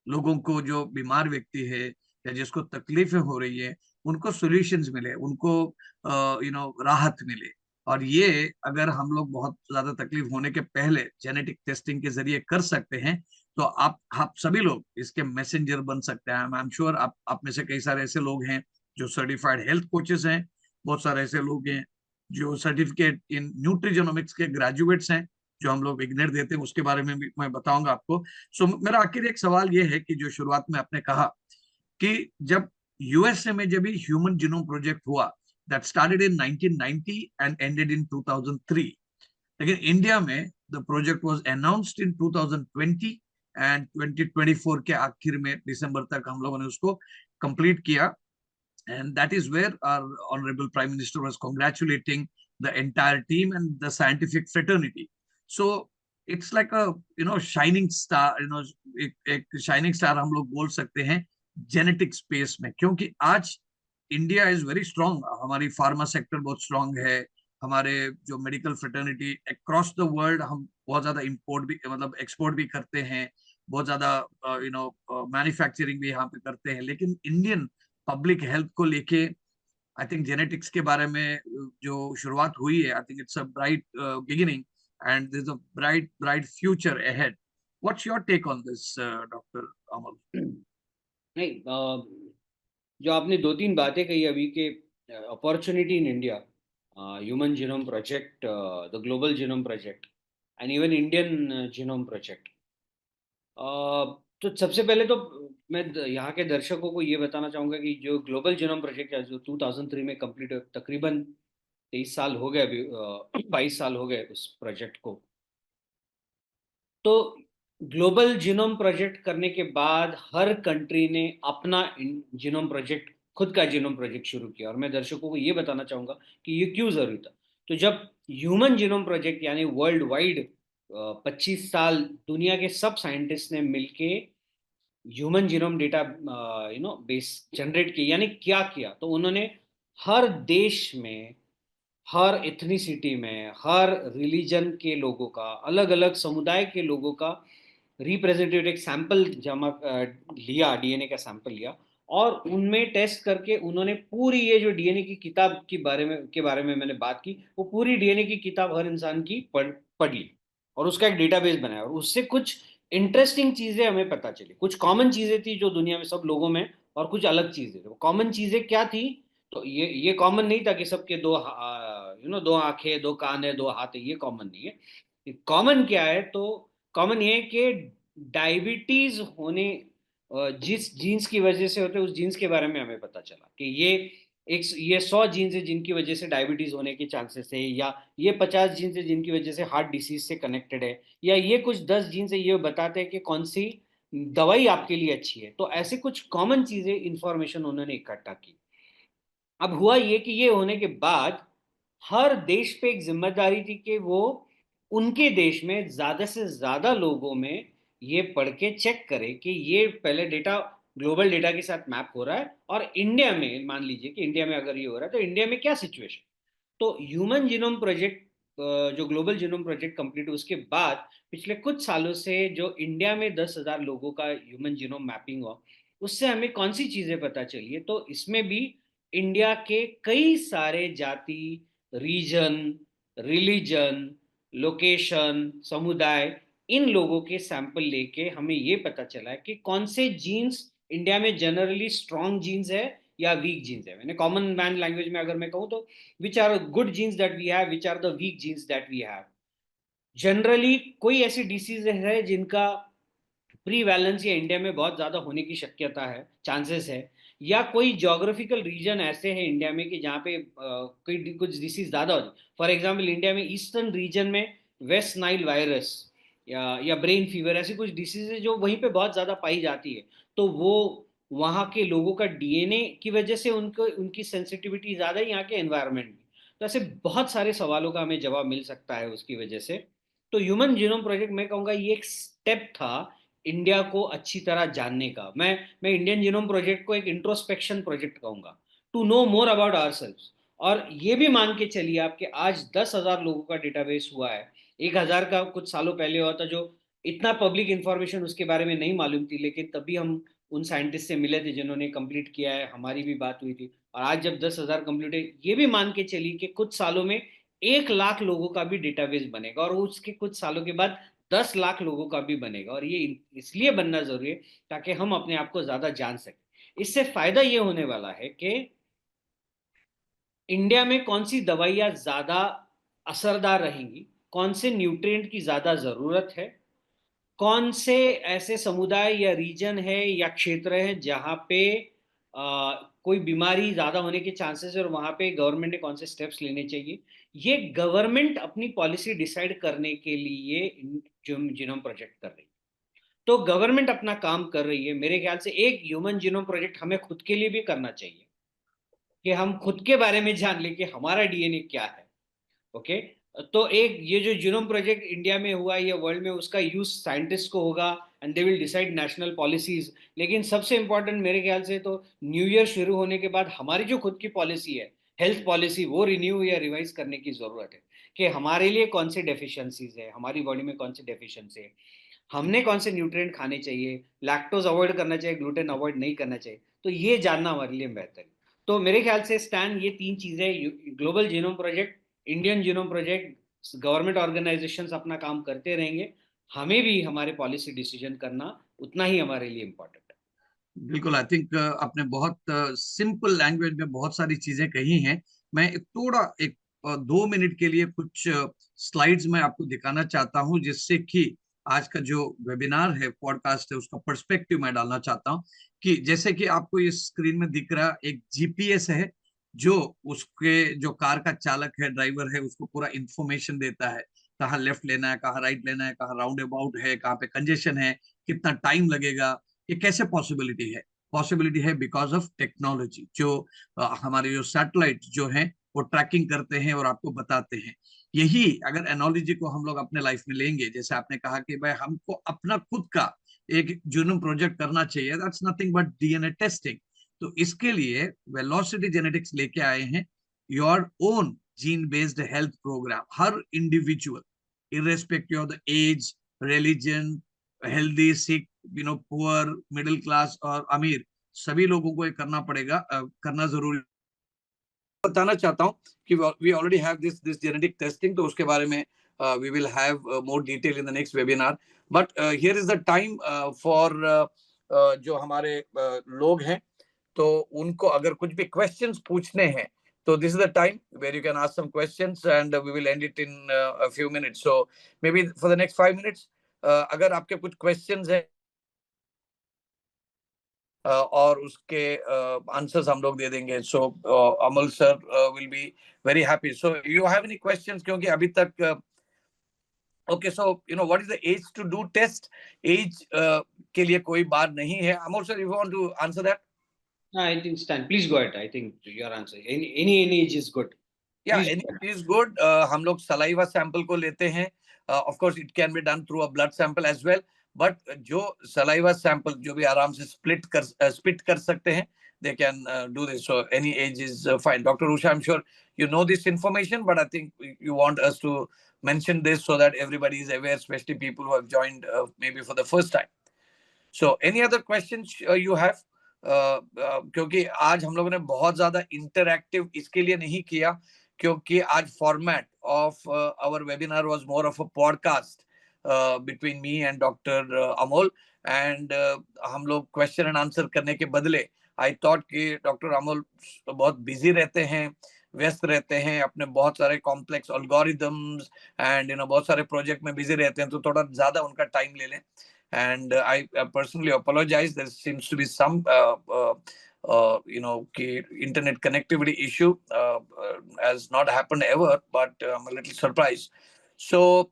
लोगों को, जो बीमार व्यक्ति है या जिसको तकलीफें हो रही है, उनको सॉल्यूशंस मिले, उनको राहत मिले। और ये अगर हम लोग बहुत ज्यादा तकलीफ होने के पहले जेनेटिक टेस्टिंग के जरिए कर सकते हैं, तो आप सभी लोग इसके मैसेंजर बन सकते हैं। आई एम श्योर आप में से कई सारे ऐसे लोग हैं जो सर्टिफाइड हेल्थ कोचेस हैं, बहुत सारे ऐसे लोग हैं जो सर्टिफिकेट इन न्यूट्रिजेनोमिक्स के ग्रेजुएट्स हैं, जो हम लोग इग्नर देते हैं, उसके बारे में भी मैं बताऊंगा आपको। सो मेरा आखिर एक सवाल ये है कि जो शुरुआत में आपने कहा कि जब यूएसए में जब ह्यूमन जीनोम प्रोजेक्ट हुआ, that started in 1990 and ended in 2003, लेकिन इंडिया में the project was announced in 2020 and 2024 के आखिर में दिसंबर तक हम लोगों ने उसको कंप्लीट किया। And that is where our honorable prime minister was congratulating the entire team and the scientific fraternity. So it's like a shining star, एक shining star हम लोग बोल सकते हैं जेनेटिक स्पेस में, क्योंकि आज इंडिया इज वेरी स्ट्रांग। हमारी फार्मा सेक्टर बहुत स्ट्रांग है, हमारे जो medical fraternity across the world, हम बहुत ज्यादा इंपोर्ट भी, मतलब एक्सपोर्ट भी करते हैं, बहुत ज्यादा मैन्युफैक्चरिंग भी यहाँ पे करते हैं। लेकिन इंडियन पब्लिक हेल्थ को लेके आई थिंक जेनेटिक्स के बारे में जो शुरुआत हुई है, I think it's a bright beginning and there is a bright bright future ahead. What's your take on this doctor Amal? नहीं, जो आपने दो तीन बातें कही अभी के opportunity in India, human genome project, the global genome project and even Indian genome project. तो सबसे पहले तो मैं यहाँ के दर्शकों को ये बताना चाहूँगा कि जो ग्लोबल जीनोम प्रोजेक्ट है, जो 2003 में कंप्लीट, तकरीबन 23 साल हो गए अभी, 22 साल हो गए उस प्रोजेक्ट को। तो ग्लोबल जीनोम प्रोजेक्ट करने के बाद हर कंट्री ने अपना जीनोम प्रोजेक्ट, खुद का जीनोम प्रोजेक्ट शुरू किया। और मैं दर्शकों को ये बताना चाहूँगा कि ये क्यों ज़रूरी था। तो जब ह्यूमन जीनोम प्रोजेक्ट यानी वर्ल्ड वाइड 25 साल दुनिया के सब साइंटिस्ट ने मिलके human genome data base generate किया, यानी क्या किया, तो उन्होंने हर देश में, हर एथनिसिटी में, हर रिलीजन के लोगों का, अलग अलग समुदाय के लोगों का रिप्रेजेंटेटिव एक सैंपल जमा लिया, डीएनए का सैंपल लिया, और उनमें टेस्ट करके उन्होंने पूरी ये जो डीएनए की किताब के बारे में मैंने बात की, वो पूरी डीएनए की किताब हर इंसान की पढ़ ली और उसका एक डेटाबेस बनाया। और उससे कुछ इंटरेस्टिंग चीजें हमें पता चली। कुछ कॉमन चीजें थी जो दुनिया में सब लोगों में, और कुछ अलग चीजें थी। कॉमन चीजें क्या थी? तो ये कॉमन नहीं था कि सबके दो आंखें, दो कान है, दो हाथ है, ये कॉमन नहीं है। कॉमन क्या है? तो कॉमन ये है कि डायबिटीज होने, जिस जीन्स की वजह से होते, उस जीन्स के बारे में हमें पता चला कि ये 100 जीन्स है जिनकी वजह से डायबिटीज होने के चांसेस है, या ये 50 जीन्स है जिनकी वजह से हार्ट डिसीज से कनेक्टेड है, या ये कुछ 10 जीन्स है ये बताते हैं कि कौन सी दवाई आपके लिए अच्छी है। तो ऐसे कुछ कॉमन चीजें, इंफॉर्मेशन उन्होंने इकट्ठा की। अब हुआ ये कि ये होने के बाद हर देश पे एक जिम्मेदारी थी कि वो उनके देश में ज्यादा से ज्यादा लोगों में ये पढ़ के चेक करे कि ये पहले डेटा ग्लोबल डेटा के साथ मैप हो रहा है, और इंडिया में, मान लीजिए कि इंडिया में अगर ये हो रहा है तो इंडिया में क्या सिचुएशन। तो ह्यूमन जीनोम प्रोजेक्ट, जो ग्लोबल जीनोम प्रोजेक्ट कंप्लीट हुआ उसके बाद पिछले कुछ सालों से जो इंडिया में 10,000 लोगों का ह्यूमन जीनोम मैपिंग हुआ, उससे हमें कौन सी चीजें पता चली है? तो इसमें भी इंडिया के कई सारे जाति, रीजन, रिलीजन, लोकेशन, समुदाय, इन लोगों के सैंपल लेके हमें ये पता चला है कि कौन से जीन्स इंडिया में जनरली स्ट्रॉन्ग जीन्स है या वीक जीन्स है। मैंने कॉमन मैन लैंग्वेज में अगर मैं कहूँ तो which are good genes that we have, which are the weak genes that we have. Generally कोई ऐसी डिसीज है जिनका प्रीवैलेंस या इंडिया में बहुत ज्यादा होने की शक्यता है, चांसेस है, या कोई जोग्राफिकल रीजन ऐसे है इंडिया में कि जहाँ पे कोई कुछ डिसीज ज्यादा होती है। फॉर एग्जाम्पल इंडिया में ईस्टर्न रीजन में वेस्ट नाइल वायरस या ब्रेन फीवर ऐसी कुछ डिसीज है जो वहीं पे बहुत ज्यादा पाई जाती है, तो वो वहाँ के लोगों का डीएनए की वजह से उनको उनकी सेंसिटिविटी ज्यादा है, यहाँ के एनवायरनमेंट में। तो ऐसे बहुत सारे सवालों का हमें जवाब मिल सकता है उसकी वजह से। तो ह्यूमन जीनोम प्रोजेक्ट मैं कहूँगा ये एक स्टेप था इंडिया को अच्छी तरह जानने का। मैं इंडियन जीनोम प्रोजेक्ट को एक इंट्रोस्पेक्शन प्रोजेक्ट कहूंगा, to know more about ourselves. और ये भी मान के चलिए आपके आज 10,000 लोगों का डेटाबेस हुआ है। 1,000 का कुछ सालों पहले हुआ था, जो इतना पब्लिक इंफॉर्मेशन उसके बारे में नहीं मालूम थी, लेकिन तभी हम उन साइंटिस्ट से मिले थे जिन्होंने कंप्लीट किया है, हमारी भी बात हुई थी। और आज जब 10,000 कंप्लीट है, ये भी मान के चलिए कि कुछ सालों में 1 लाख लोगों का भी डेटाबेस बनेगा, और उसके कुछ सालों के बाद 10 लाख लोगों का भी बनेगा। और ये इसलिए बनना जरूरी है ताकि हम अपने आप को ज्यादा जान सकें। इससे फायदा ये होने वाला है कि इंडिया में कौन सी दवाइयाँ ज्यादा असरदार रहेंगी, कौन से न्यूट्रिएंट की ज्यादा जरूरत है, कौन से ऐसे समुदाय या रीजन है या क्षेत्र है जहाँ पे कोई बीमारी ज्यादा होने के चांसेस है, और वहां पे गवर्नमेंट ने कौन से स्टेप्स लेने चाहिए। ये गवर्नमेंट अपनी पॉलिसी डिसाइड करने के लिए जीनोम प्रोजेक्ट कर रही है। तो गवर्नमेंट अपना काम कर रही है। मेरे ख्याल से एक ह्यूमन जीनोम प्रोजेक्ट हमें खुद के लिए भी करना चाहिए कि हम खुद के बारे में जान लें कि हमारा डीएनए क्या है। ओके। तो एक ये जो जीनोम प्रोजेक्ट इंडिया में हुआ है या वर्ल्ड में, उसका यूज साइंटिस्ट को होगा and they will decide national policies. लेकिन सबसे इंपॉर्टेंट मेरे ख्याल से तो न्यू ईयर शुरू होने के बाद हमारी जो खुद की पॉलिसी है, हेल्थ पॉलिसी, वो रिन्यू या रिवाइज करने की जरूरत है कि हमारे लिए कौन से डेफिशिएंसीज है, हमारी बॉडी में कौन से डेफिशिएंसी है, हमने कौन से न्यूट्रिएंट खाने चाहिए, लैक्टोज अवॉइड करना चाहिए, ग्लूटेन अवॉइड नहीं करना चाहिए। तो ये जानना हमारे लिए बेहतर है। तो मेरे ख्याल से स्टैन ये 3 चीजें, global genome project, Indian genome project, government organisations अपना काम करते रहेंगे, हमें भी हमारे पॉलिसी डिसीजन करना उतना ही हमारे लिए इंपॉर्टेंट है। बिल्कुल। आई थिंक आपने बहुत सिंपल लैंग्वेज में बहुत सारी चीजें कही हैं। मैं थोड़ा एक 2 मिनट के लिए कुछ स्लाइड्स में आपको दिखाना चाहता हूं, जिससे कि आज का जो वेबिनार है, पॉडकास्ट है, उसका पर्सपेक्टिव मैं डालना चाहता हूं। कि जैसे कि आपको इस स्क्रीन में दिख रहा एक जीपीएस है, जो उसके जो कार का चालक है, ड्राइवर है, उसको पूरा इंफॉर्मेशन देता है, कहाँ लेफ्ट लेना है, कहाँ राइट लेना है, कहाँ राउंड अबाउट है, कहाँ पे कंजेशन है, कितना टाइम लगेगा। ये कैसे पॉसिबिलिटी है? पॉसिबिलिटी है बिकॉज ऑफ टेक्नोलॉजी। जो हमारे जो सैटेलाइट जो हैं वो ट्रैकिंग करते हैं और आपको बताते हैं। यही अगर एनोलॉजी को हम लोग अपने लाइफ में लेंगे, जैसे आपने कहा कि भाई हमको अपना खुद का एक जीनोम प्रोजेक्ट करना चाहिए, that's nothing but DNA testing. तो इसके लिए वेलोसिटी जेनेटिक्स लेके आए हैं your own gene based health programme. हर individual, irrespective of the age, religion, healthy, sick, poor, middle class और अमीर, सभी लोगों को ये करना पड़ेगा, करना जरूरी। बताना चाहता हूँ कि we already have this genetic testing, तो उसके बारे में we will have more detail in the next webinar. But here is the time for जो हमारे लोग हैं, तो उनको अगर कुछ भी क्वेश्चंस पूछने हैं, तो this is the time where you can ask some questions and we will end it in a few minutes. So maybe for the next 5 minutes अगर आपके कुछ क्वेश्चंस हैं और उसके आंसर्स हम लोग दे देंगे। So Amal sir will be very happy. So you have any questions? क्योंकि अभी तक okay, so what is the age to do test? Age के लिए कोई बात नहीं है। Amal sir, you want to answer that? I think Stan, please go ahead. I think your answer, any age is good. या Please go ahead. Any is good. हम लोग saliva sample को लेते हैं। Of course it can be done through a blood sample as well, but जो saliva sample जो भी आराम से स्पिट कर सकते हैं, they can do this. So any age is fine. Dr. Usha, I'm sure you know this information, but I think you want us to mention this so that everybody is aware, especially people who have joined maybe for the first time. So any other questions you have? क्योंकि आज हम लोगों ने बहुत ज्यादा interactive इसके लिए नहीं किया, क्योंकि आज format of our webinar was more of a podcast between me and doctor Amol. And हम लोग क्वेश्चन एंड आंसर करने के बदले आई थॉट कि डॉक्टर अमोल बहुत बिजी रहते हैं, व्यस्त रहते हैं, अपने बहुत सारे कॉम्प्लेक्स एल्गोरिदम्स एंड बहुत सारे प्रोजेक्ट में बिजी रहते हैं, तो थोड़ा ज्यादा उनका टाइम ले लें। And I personally apologize. There seems to be some कि internet connectivity issue has not happened ever, but I'm a little surprised. So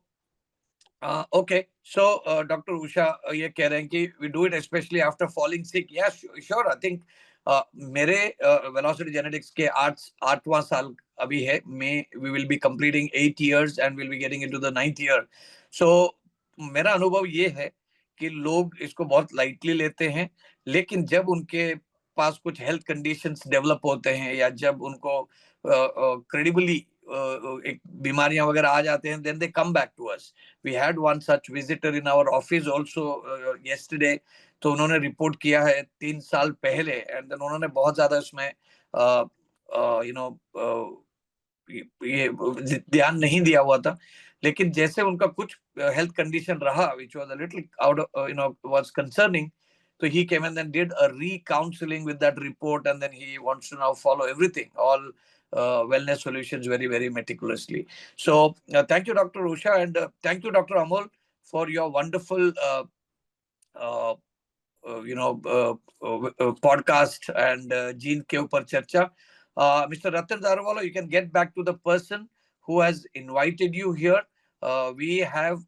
okay, so Dr. Usha ये कह रहे हैं कि we do it especially after falling sick. Yeah, sure. I think मेरे Velocity Genetics के 8वां साल अभी है. May we will be completing 8 years and we'll be getting into the 9th year. So मेरा अनुभव ये है कि लोग इसको बहुत लाइटली लेते हैं, लेकिन जब उनके पास कुछ हेल्थ कंडीशंस डेवलप होते हैं या जब उनको क्रेडिबली एक बीमारियां वगैरह आ जाते हैं, then they come back to us. We had one such visitor in our office also yesterday. तो उन्होंने रिपोर्ट किया है 3 साल पहले, एंड देन उन्होंने बहुत ज्यादा इसमें यू नो ये ध्यान नहीं दिया हुआ था, लेकिन जैसे उनका कुछ हेल्थ कंडीशन रहा which was a little out of, was concerning, so he came and then did a re-counseling with that report, and then he wants to now follow everything, all wellness solutions very, very meticulously. So thank you, Dr. Usha, and thank you, Dr. Amol, for your wonderful uh, podcast and gene ke upar charcha. Mr. Ratan Darwala, you can get back to the person who has invited you here. We have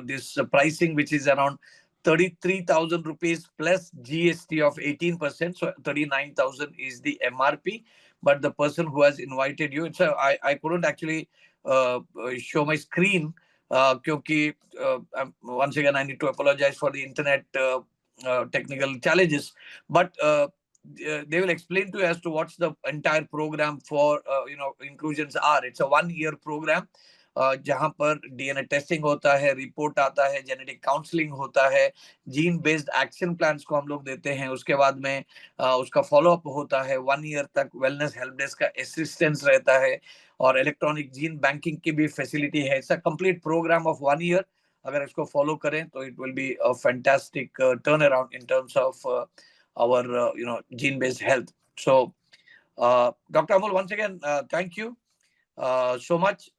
this pricing which is around 33,000 rupees plus GST of 18%, so 39,000 is the MRP. But the person who has invited you, so I couldn't actually show my screen क्योंकि once again I need to apologize for the internet technical challenges, but they will explain to you as to what's the entire program for inclusions are. It's a 1-year program जहां पर DNA testing होता है, report आता है, genetic counselling होता है, gene based action plans को हम लोग देते हैं, उसके बाद में उसका फॉलोअप होता है, 1 ईयर तक वेलनेस हेल्प डेस्क का असिस्टेंस रहता है, और इलेक्ट्रॉनिक जीन बैंकिंग की भी फैसिलिटी है. It's a complete programme of 1 year. अगर इसको फॉलो करें तो it will be a fantastic turnaround in terms of our gene based health. So Dr. Amol, once again thank you so much.